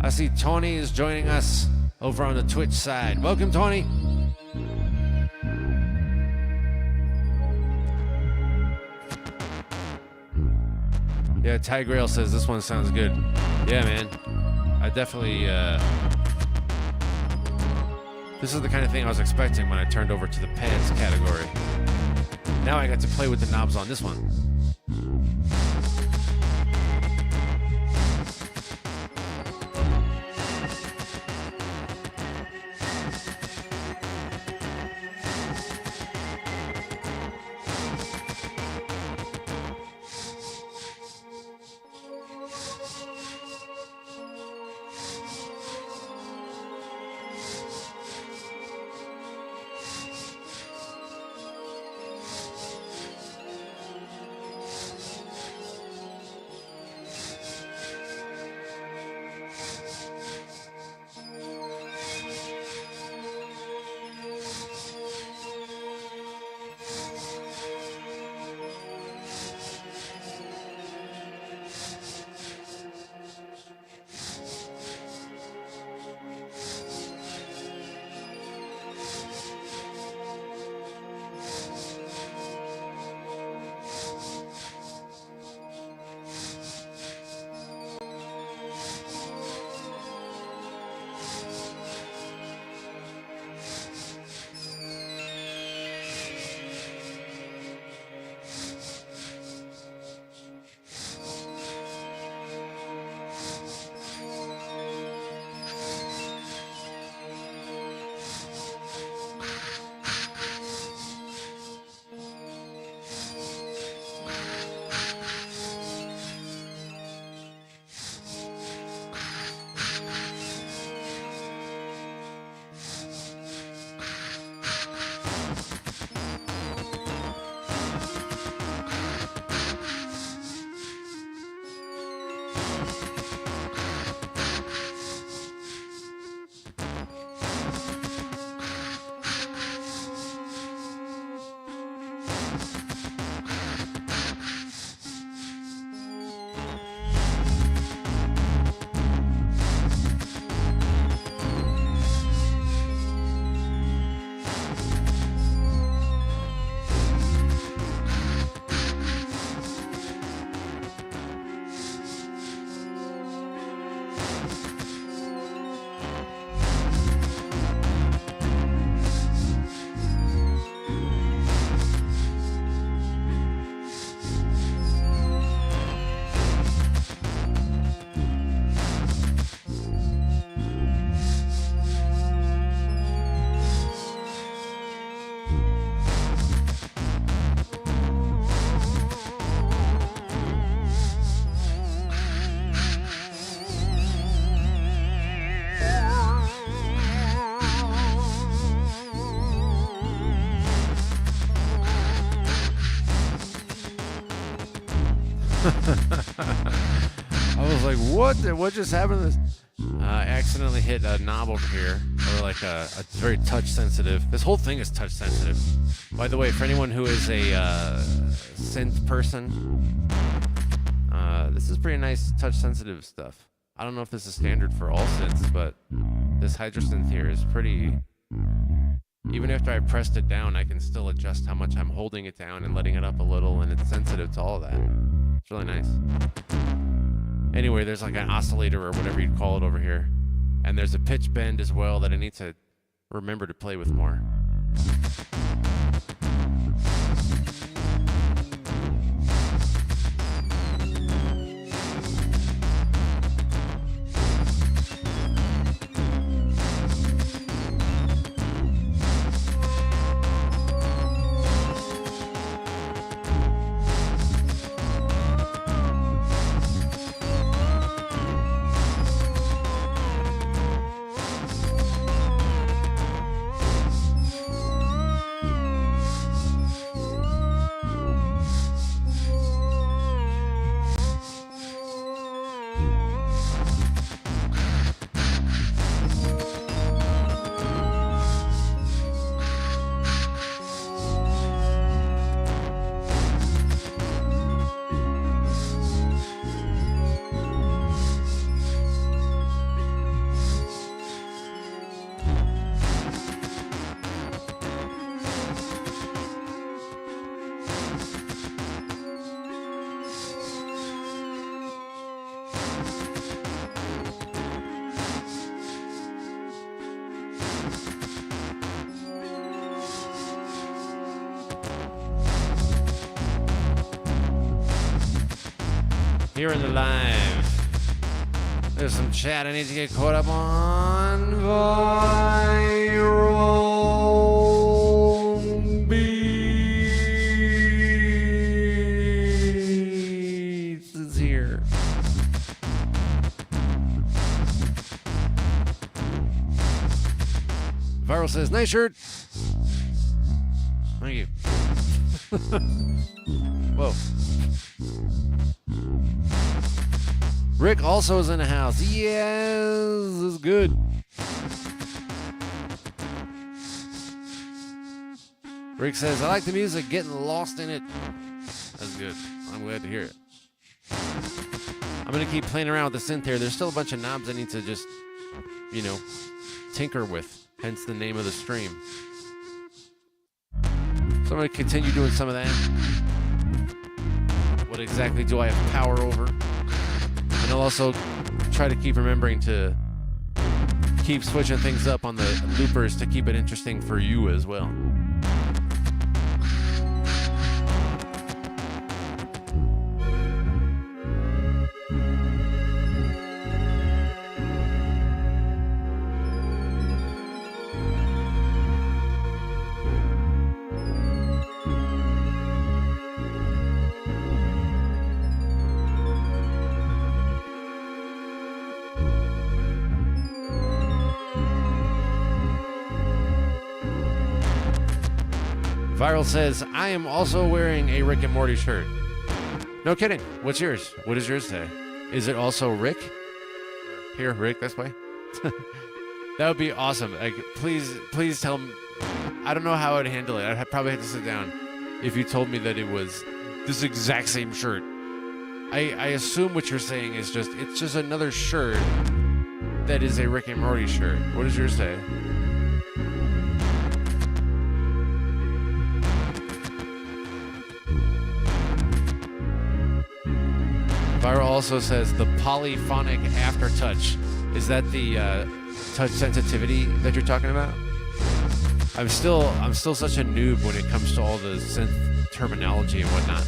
I see Tony is joining us over on the Twitch side. Welcome, Tony. Yeah, Ty Grail says this one sounds good. Yeah, man. I definitely, this is the kind of thing I was expecting when I turned over to the pads category. Now I got to play with the knobs on this one. I was like, what just happened to this? I accidentally hit a knob over here, or like a very touch sensitive. This whole thing is touch sensitive. By the way, for anyone who is a synth person, this is pretty nice touch sensitive stuff. I don't know if this is standard for all synths, but this Hydrasynth here is pretty. Even after I pressed it down, I can still adjust how much I'm holding it down and letting it up a little, and it's sensitive to all of that. It's really nice. Anyway, there's like an oscillator or whatever you'd call it over here. And there's a pitch bend as well that I need to remember to play with more. here in the live. There's some chat I need to get caught up on. Viral Beats is here. Viral says, nice shirt. Thank you. Whoa. Rick also is in the house. Yes, this is good. Rick says, I like the music, getting lost in it. That's good. I'm glad to hear it. I'm going to keep playing around with the synth here. There's still a bunch of knobs I need to just, you know, tinker with. Hence the name of the stream. So I'm going to continue doing some of that. What exactly do I have power over? And I'll also try to keep remembering to keep switching things up on the loopers to keep it interesting for you as well. Viral says, I am also wearing a Rick and Morty shirt. No kidding. What's yours? What does yours say? Is it also Rick? Here, Rick, this way. That would be awesome. Like, please tell me. I don't know how I'd handle it. I'd probably have to sit down if you told me that it was this exact same shirt. I assume what you're saying is it's just another shirt that is a Rick and Morty shirt. What does yours say? Viral also says the polyphonic aftertouch. Is that the touch sensitivity that you're talking about? I'm still such a noob when it comes to all the synth terminology and whatnot.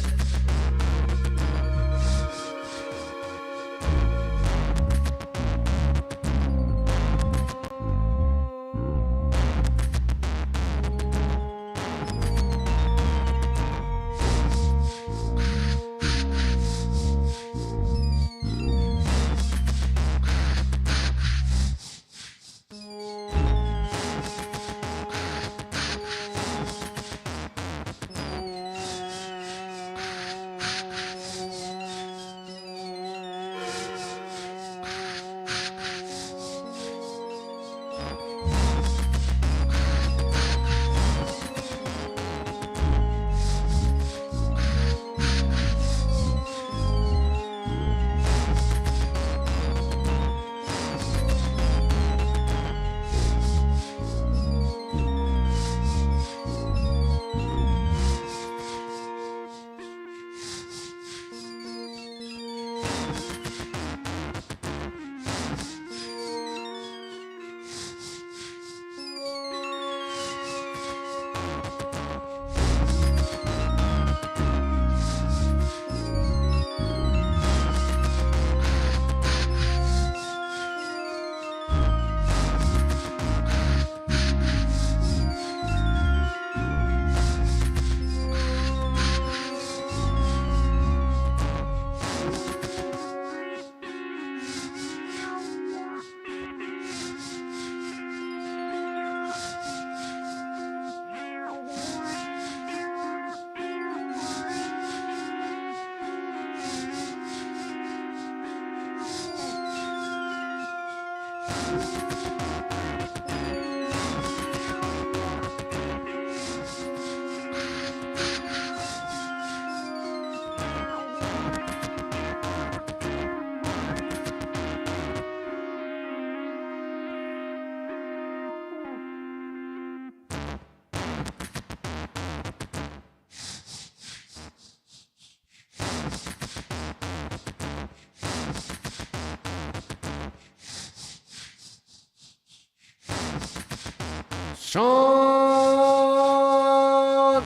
Sean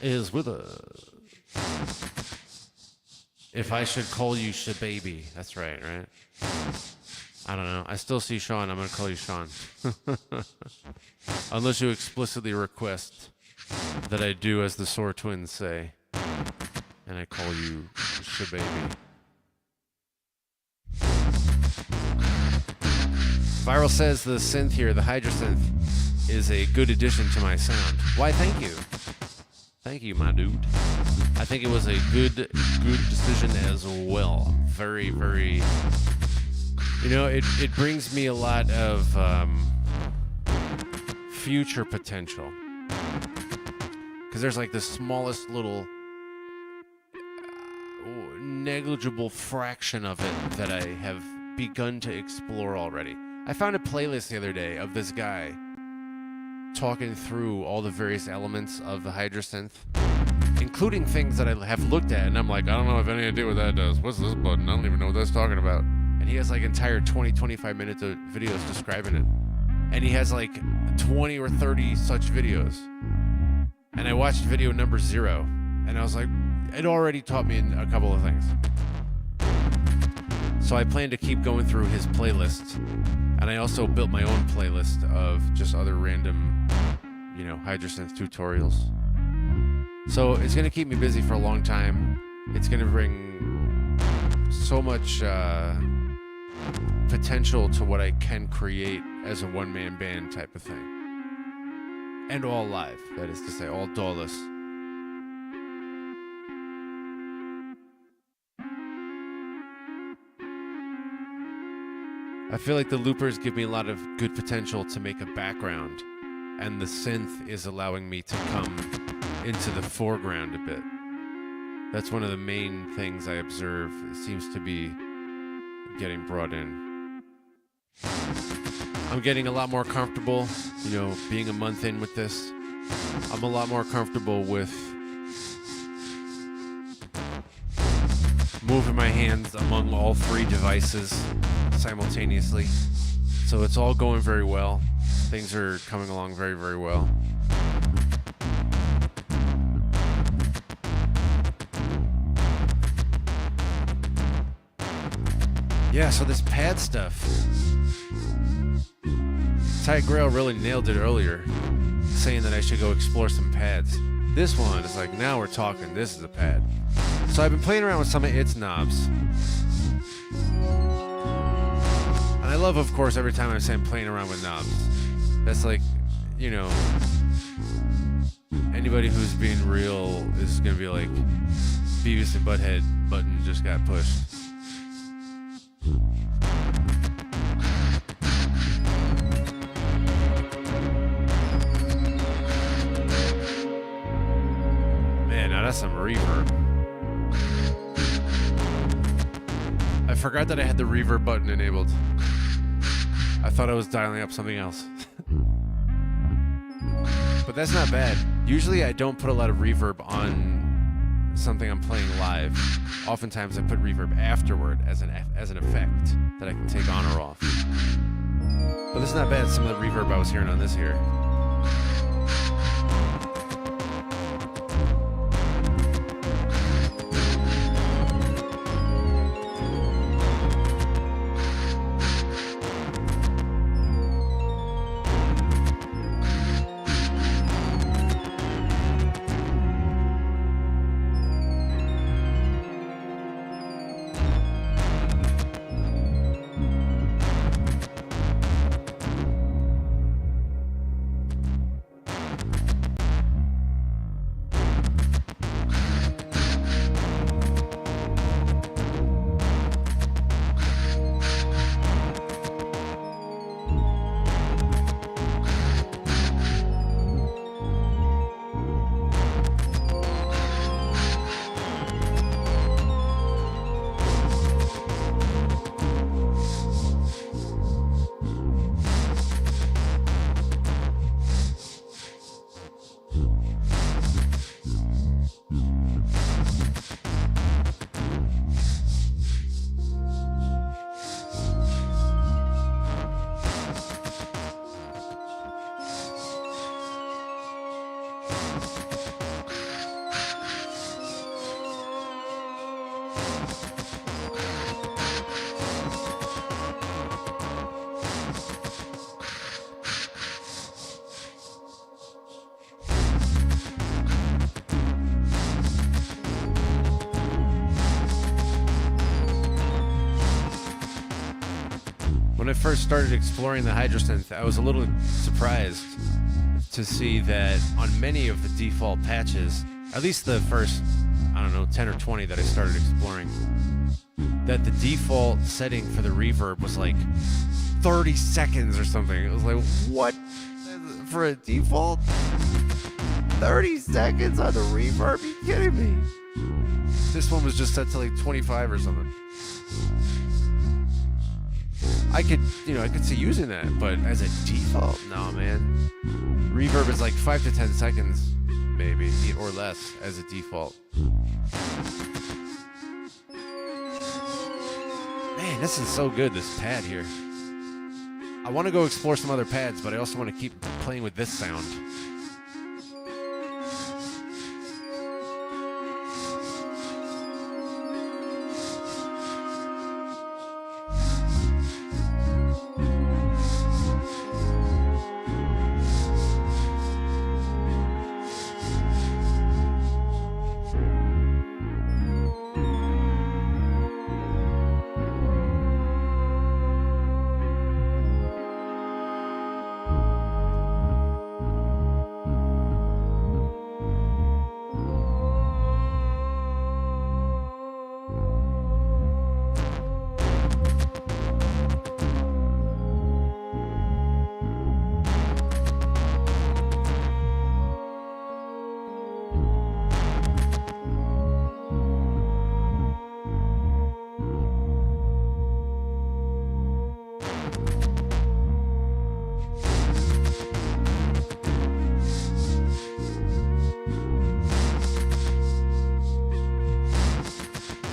is with us. If I should call you Shababy. That's right? I don't know. I still see Sean. I'm going to call you Sean. Unless you explicitly request that I do as the Soar Twins say. And I call you Shababy. Viral says the synth here, the Hydrasynth, is a good addition to my sound. Why, thank you. Thank you, my dude. I think it was a good decision as well. Very, very... You know, it brings me a lot of future potential. Because there's like the smallest little negligible fraction of it that I have begun to explore already. I found a playlist the other day of this guy talking through all the various elements of the Hydrasynth, including things that I have looked at, and I'm like, I don't know if any idea what that does. What's this button? I don't even know what that's talking about. And he has like entire 20-25 minutes of videos describing it. And he has like 20 or 30 such videos. And I watched video number 0, and I was like, it already taught me a couple of things. So I plan to keep going through his playlist. And I also built my own playlist of just other random, you know, Hydrasynth tutorials. So it's going to keep me busy for a long time. It's going to bring so much potential to what I can create as a one-man band type of thing. And all live, that is to say, all DAWless. I feel like the loopers give me a lot of good potential to make a background, and the synth is allowing me to come into the foreground a bit. That's one of the main things I observe. It seems to be getting brought in. I'm getting a lot more comfortable, you know, being a month in with this. I'm a lot more comfortable with moving my hands among all 3 devices simultaneously. So it's all going very well. Things are coming along very, very well. Yeah, so this pad stuff. Ty Grail really nailed it earlier, saying that I should go explore some pads. This one is like, now we're talking, this is a pad. So I've been playing around with some of its knobs. And I love, of course, every time I say I'm playing around with knobs. That's like, you know, anybody who's being real is going to be like, Beavis and Butthead button just got pushed. Man, now that's some reverb. I forgot that I had the reverb button enabled. I thought I was dialing up something else. But that's not bad. Usually I don't put a lot of reverb on something I'm playing live. Oftentimes I put reverb afterward as an effect that I can take on or off. But this is not bad, some of the reverb I was hearing on this here. When I first started exploring the Hydrasynth, I was a little surprised to see that on many of the default patches, at least the first, I don't know, 10 or 20 that I started exploring, that the default setting for the reverb was like 30 seconds or something. It was like, what? For a default? 30 seconds on the reverb? Are you kidding me? This one was just set to like 25 or something. I could see using that, but as a default, no, man. Reverb is like 5 to 10 seconds, maybe, or less as a default. Man, this is so good, this pad here. I want to go explore some other pads, but I also want to keep playing with this sound.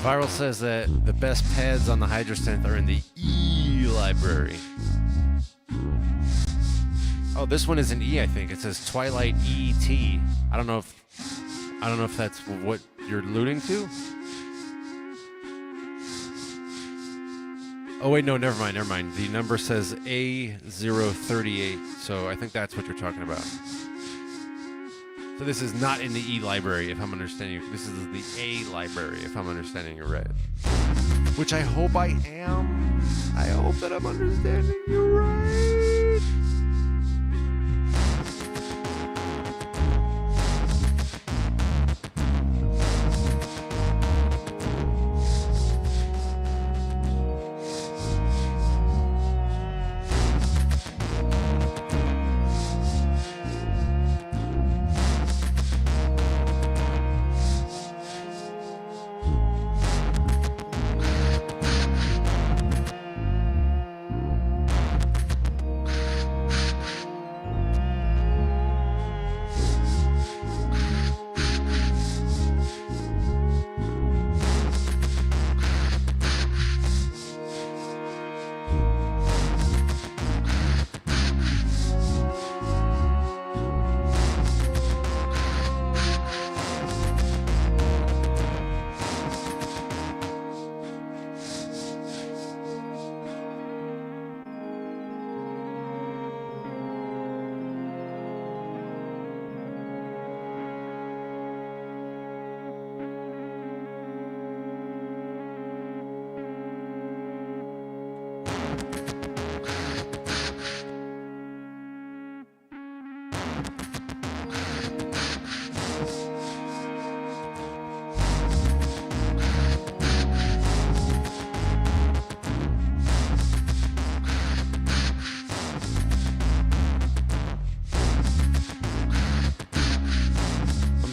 Viral says that the best pads on the Hydrasynth are in the E library. Oh, this one is an E, I think. It says Twilight ET. I don't know if that's what you're alluding to. Oh wait, no, never mind. The number says A038, so I think that's what you're talking about. So this is not in the E library, if I'm understanding you. This is the A library, if I'm understanding you right. Which I hope I am. I hope that I'm understanding you right.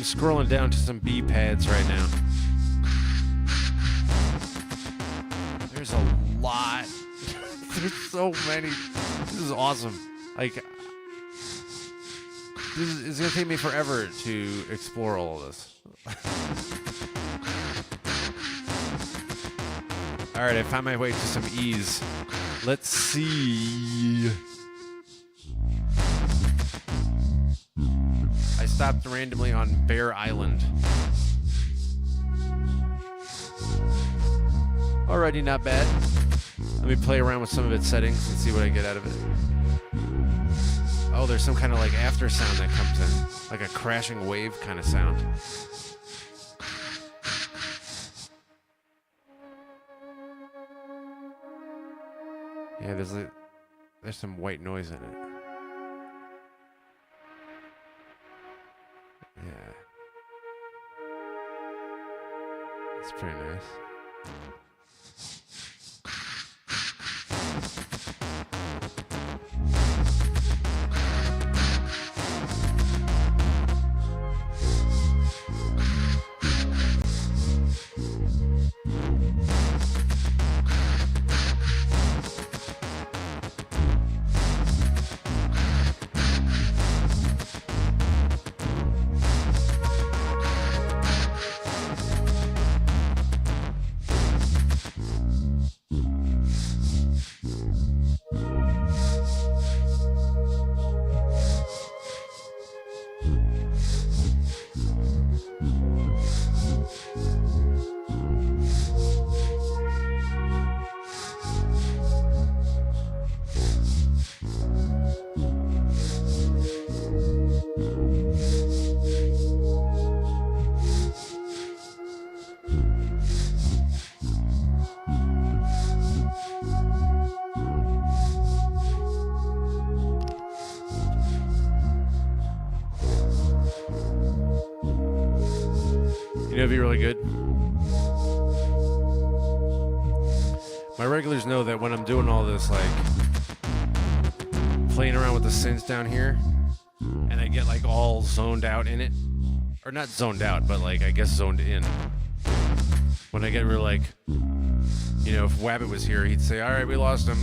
Scrolling down to some B pads right now. There's a lot. There's so many. This is awesome. Like, it's gonna take me forever to explore all of this. All right, I found my way to some E's. Let's see. I stopped randomly on Bear Island. Alrighty, not bad. Let me play around with some of its settings and see what I get out of it. Oh, there's some kind of like after sound that comes in. Like a crashing wave kind of sound. Yeah, there's some white noise in it. Yeah. It's pretty nice. You know, it'd be really good. My regulars know that when I'm doing all this, like, playing around with the synths down here, and I get, like, all zoned out in it, or not zoned out, but, like, I guess zoned in. When I get real, like, you know, if Wabbit was here, he'd say, all right, we lost him.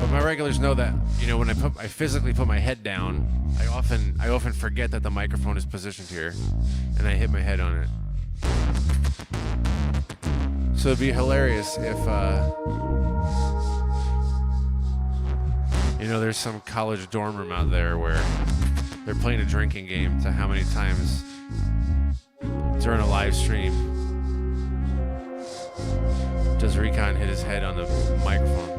But my regulars know that, you know, when I physically put my head down, I often forget that the microphone is positioned here, and I hit my head on it. So it'd be hilarious if, you know, there's some college dorm room out there where they're playing a drinking game to how many times during a live stream does Recon hit his head on the microphone.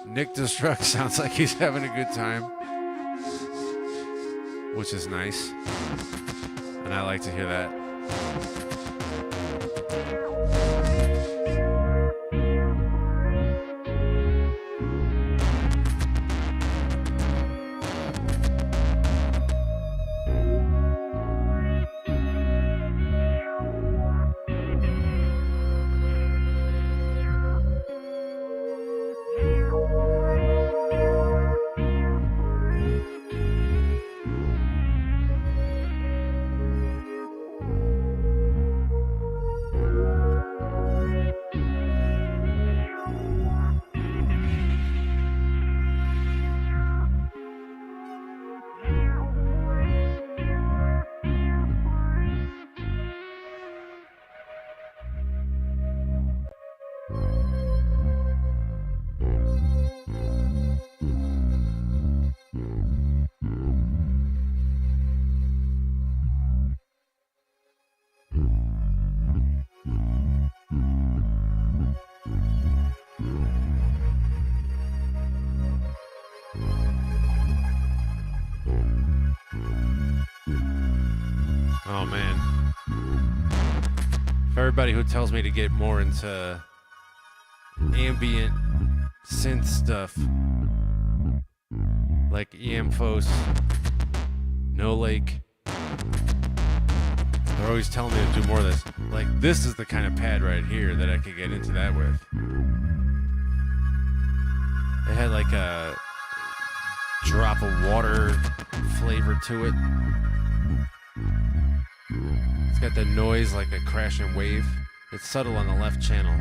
Nick Destruct sounds like he's having a good time, which is nice, and I like to hear that. Oh man. For everybody who tells me to get more into ambient synth stuff like EM Fos, No Lake, they're always telling me to do more of this. Like, this is the kind of pad right here that I could get into that with. It had like a drop of water flavor to it. It's got the noise like a crashing wave. It's subtle on the left channel.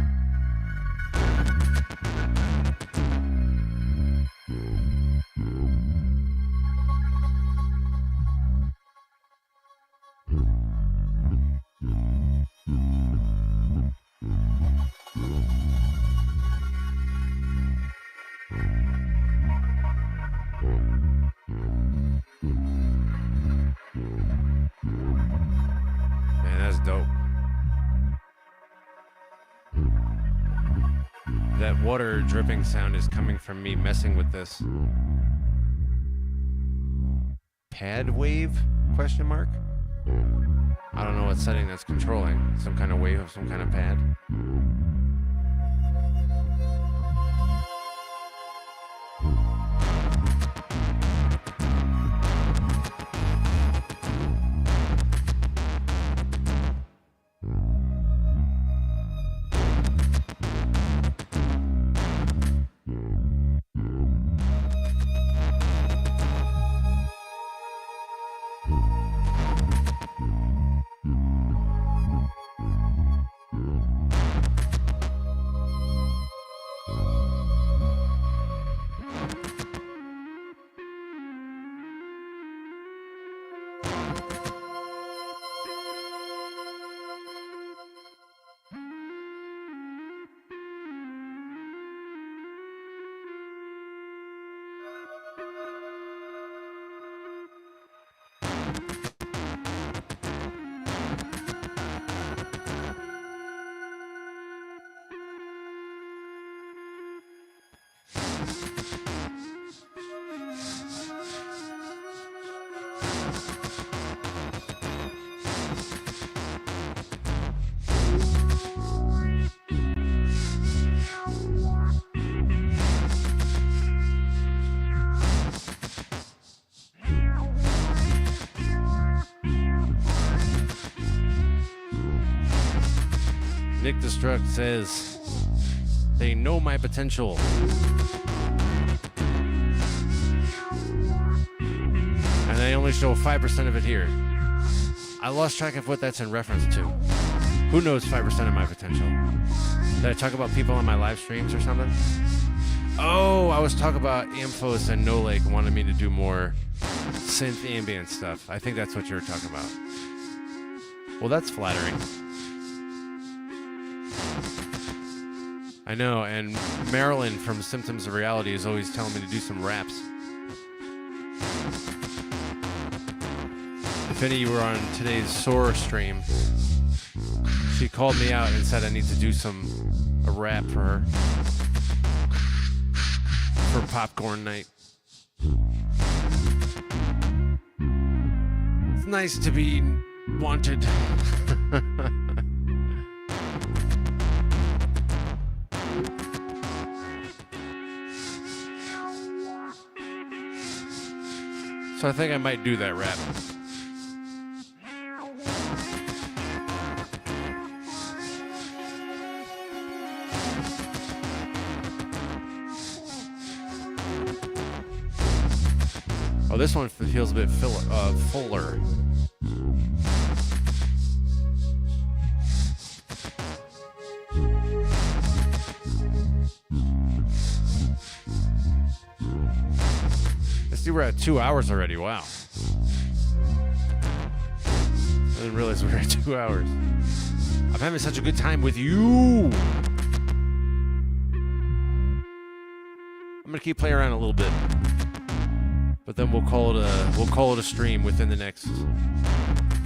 that water dripping sound is coming from me messing with this pad wave, question mark? I don't know what setting that's controlling. Some kind of wave of some kind of pad. Nick Destruct says, they know my potential. And they only show 5% of it here. I lost track of what that's in reference to. Who knows 5% of my potential? Did I talk about people on my live streams or something? Oh, I was talking about Amphos and No Lake wanted me to do more synth ambient stuff. I think that's what you were talking about. Well, that's flattering. I know, and Marilyn from Symptoms of Reality is always telling me to do some raps. If any of you were on today's Soar stream, she called me out and said I need to do a rap for her. For popcorn night. It's nice to be wanted. So I think I might do that rap. Oh, this one feels a bit fuller. See, we're at 2 hours already. Wow. I didn't realize we were at 2 hours. I'm having such a good time with you. I'm gonna keep playing around a little bit, but then we'll call it a stream within the next,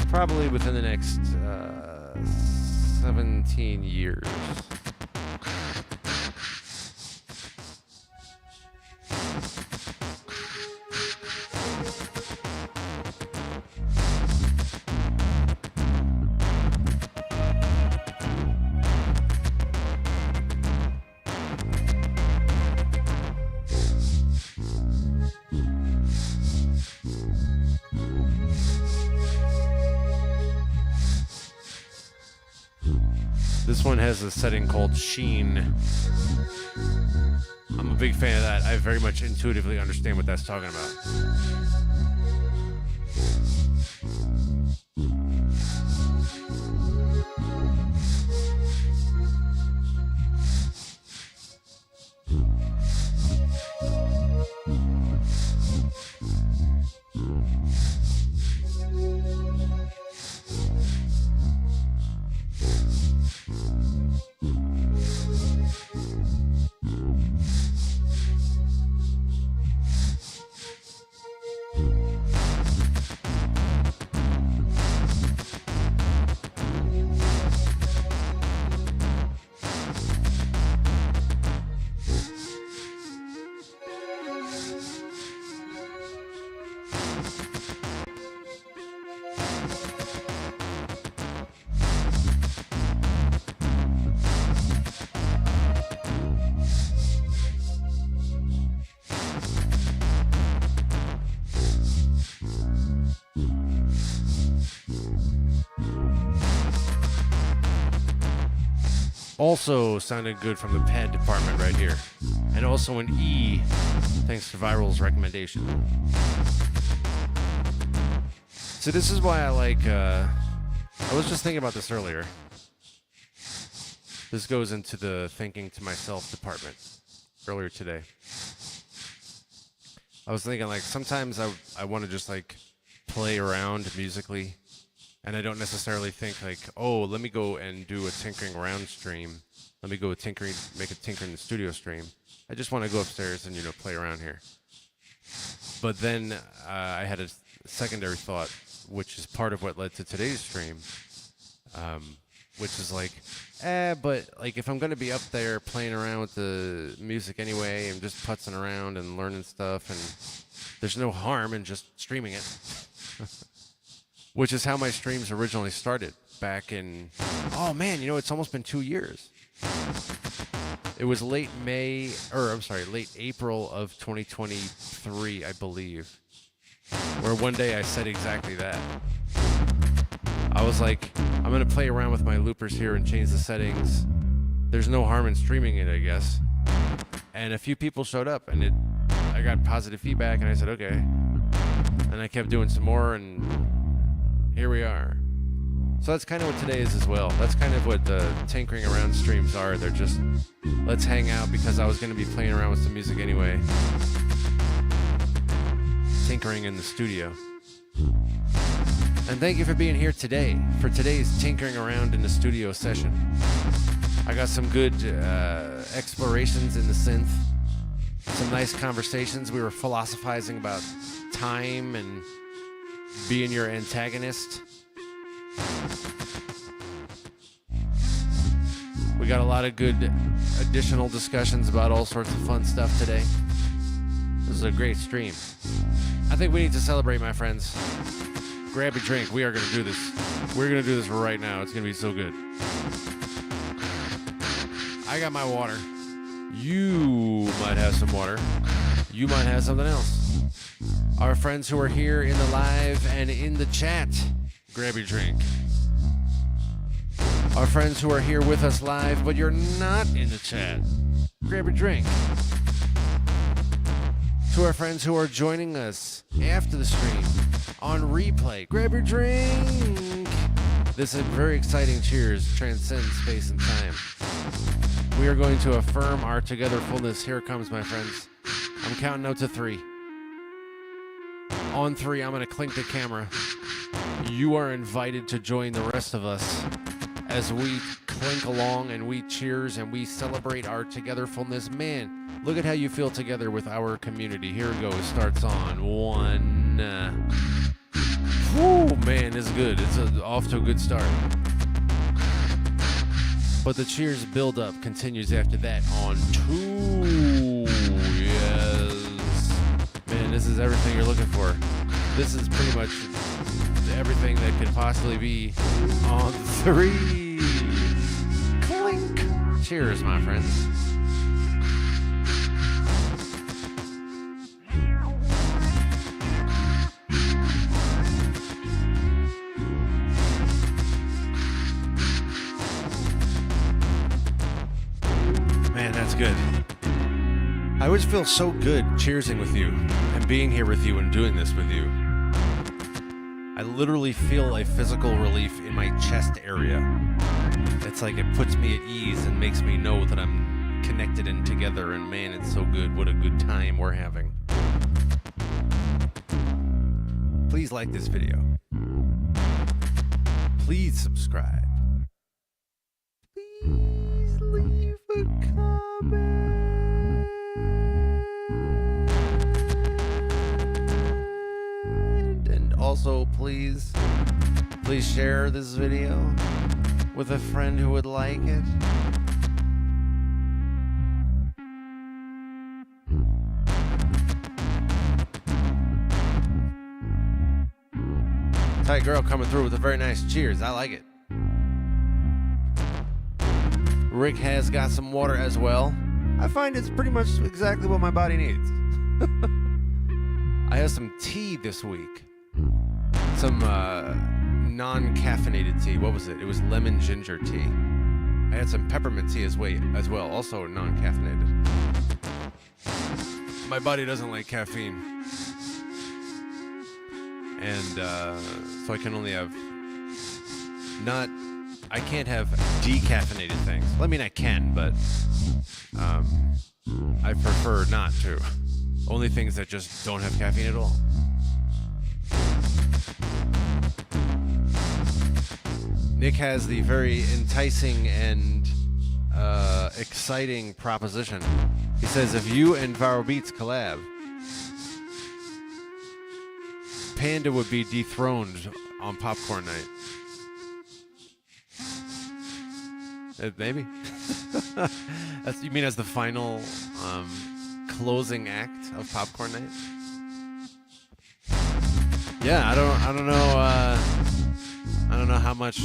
probably within the next 17 years. This one has a setting called Sheen. I'm a big fan of that. I very much intuitively understand what that's talking about. Also sounded good from the pad department right here. And also an E, thanks to Viral's recommendation. So this is why I like, I was just thinking about this earlier. This goes into the thinking to myself department earlier today. I was thinking, like, sometimes I want to just, like, play around musically, and I don't necessarily think, like, oh, let me go and do a tinkering around stream. Let me go make a tinkering in the studio stream. I just want to go upstairs and, you know, play around here. But then I had a secondary thought, which is part of what led to today's stream, which is like, but like if I'm going to be up there playing around with the music anyway and just putzing around and learning stuff, and there's no harm in just streaming it, which is how my streams originally started back in, oh man, you know, it's almost been 2 years. It was late April of 2023, I believe, where one day I said exactly that. I was like, I'm going to play around with my loopers here and change the settings. There's no harm in streaming it, I guess. And a few people showed up, and I got positive feedback, and I said, okay. And I kept doing some more, and here we are. So that's kind of what today is as well. That's kind of what the tinkering around streams are. They're just, let's hang out, because I was going to be playing around with some music anyway. Tinkering in the studio. And thank you for being here today for today's tinkering around in the studio session. I got some good explorations in the synth, some nice conversations. We were philosophizing about time and being your antagonist. We got a lot of good additional discussions about all sorts of fun stuff today. This is a great stream. I think we need to celebrate, my friends. Grab a drink. We are going to do this. We're going to do this right now. It's going to be so good. I got my water. You might have some water. You might have something else. Our friends who are here in the live and in the chat, grab your drink. Our friends who are here with us live, but you're not in the chat, grab your drink. To our friends who are joining us after the stream, on replay, grab your drink. This is very exciting cheers, transcends space and time. We are going to affirm our togetherfulness. Here it comes, my friends. I'm counting out to 3. On 3, I'm going to clink the camera. You are invited to join the rest of us as we clink along and we cheers and we celebrate our togetherfulness. Man, look at how you feel together with our community. Here it goes. Starts on 1. Whew, man, this is good. It's off to a good start. But the cheers build up continues after that on 2. Yes. Man, this is everything you're looking for. This is pretty much everything that could possibly be on 3. Clink. Cheers, my friends. Man, that's good. I always feel so good cheersing with you and being here with you and doing this with you. I literally feel a physical relief in my chest area. It's like it puts me at ease and makes me know that I'm connected and together, and man, it's so good. What a good time we're having. Please like this video. Please subscribe. Please leave a comment. And also, please share this video with a friend who would like it. Tight girl coming through with a very nice cheers. I like it. Rick has got some water as well. I find it's pretty much exactly what my body needs. I have some tea this week. Some non-caffeinated tea. What was it? It was lemon ginger tea. I had some peppermint tea as well, also non-caffeinated. My body doesn't like caffeine. And so I can only have I can't have decaffeinated things. Well, I mean, I can, but I prefer not to. Only things that just don't have caffeine at all. Nick has the very enticing and exciting proposition. He says, if you and Viral Beats collab, Panda would be dethroned on Popcorn Night. Maybe. You mean as the final closing act of Popcorn Night? Yeah, I don't know. I don't know how much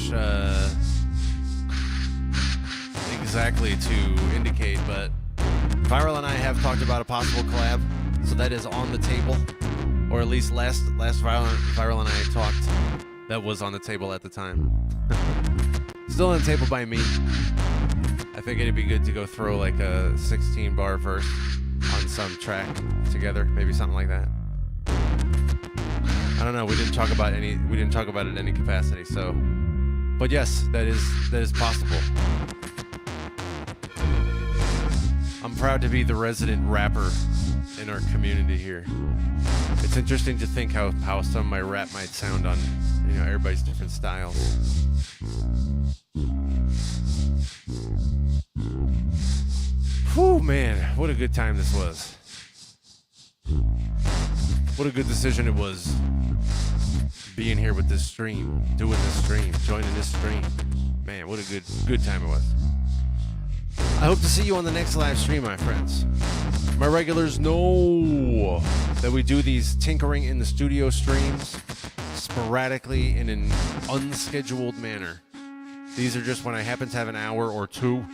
exactly to indicate, but Viral and I have talked about a possible collab, so that is on the table, or at least last Viral and I talked, that was on the table at the time. Still on the table by me. I think it'd be good to go throw like a 16-bar verse on some track together, maybe something like that. I don't know. We didn't talk about it in any capacity. So, but yes, that is possible. I'm proud to be the resident rapper in our community here. It's interesting to think how some of my rap might sound on, everybody's different styles. Whew, man, what a good time this was. What a good decision it was being here with this stream, doing this stream, joining this stream. Man, what a good time it was. I hope to see you on the next live stream, my friends. My regulars know that we do these tinkering in the studio streams sporadically in an unscheduled manner. These are just when I happen to have an hour or two.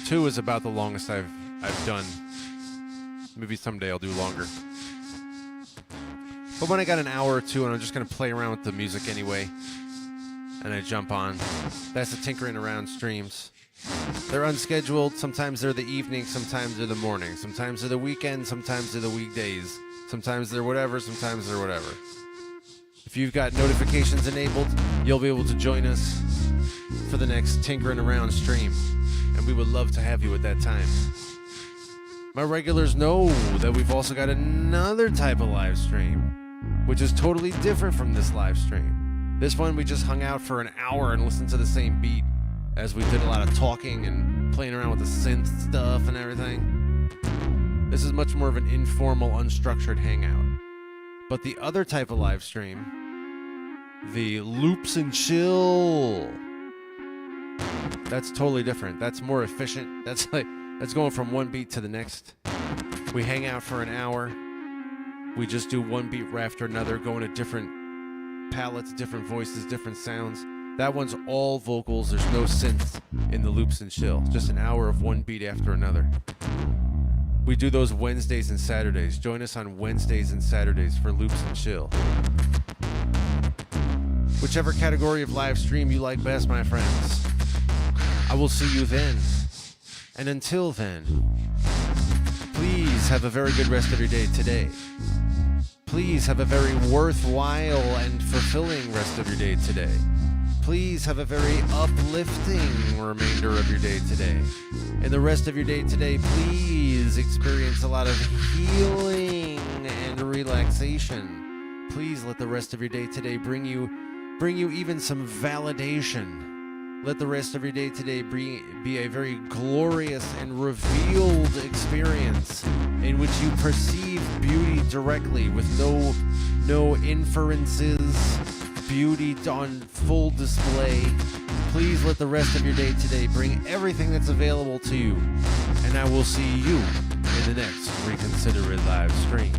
2 is about the longest I've done. Maybe someday I'll do longer. But when I got an hour or two and I'm just going to play around with the music anyway, and I jump on, that's the tinkering around streams. They're unscheduled. Sometimes they're the evening, sometimes they're the morning, sometimes they're the weekend, sometimes they're the weekdays, sometimes they're whatever, sometimes they're whatever. If you've got notifications enabled, you'll be able to join us for the next tinkering around stream, and we would love to have you at that time. My regulars know that we've also got another type of live stream, which is totally different from this live stream. This one, we just hung out for an hour and listened to the same beat, as we did a lot of talking and playing around with the synth stuff and everything. This is much more of an informal, unstructured hangout. But the other type of live stream, the loops and chill, that's totally different. That's more efficient. That's going from one beat to the next. We hang out for an hour. We just do one beat after another, going to different palettes, different voices, different sounds. That one's all vocals. There's no synths in the loops and chill. Just an hour of one beat after another. We do those Wednesdays and Saturdays. Join us on Wednesdays and Saturdays for loops and chill. Whichever category of live stream you like best, my friends. I will see you then. And until then, please have a very good rest of your day today. Please have a very worthwhile and fulfilling rest of your day today. Please have a very uplifting remainder of your day today. And the rest of your day today, please experience a lot of healing and relaxation. Please let the rest of your day today bring you even some validation. Let the rest of your day today be a very glorious and revealed experience in which you perceive beauty directly with no inferences, beauty on full display. Please let the rest of your day today bring everything that's available to you, and I will see you in the next Reconsider It live stream.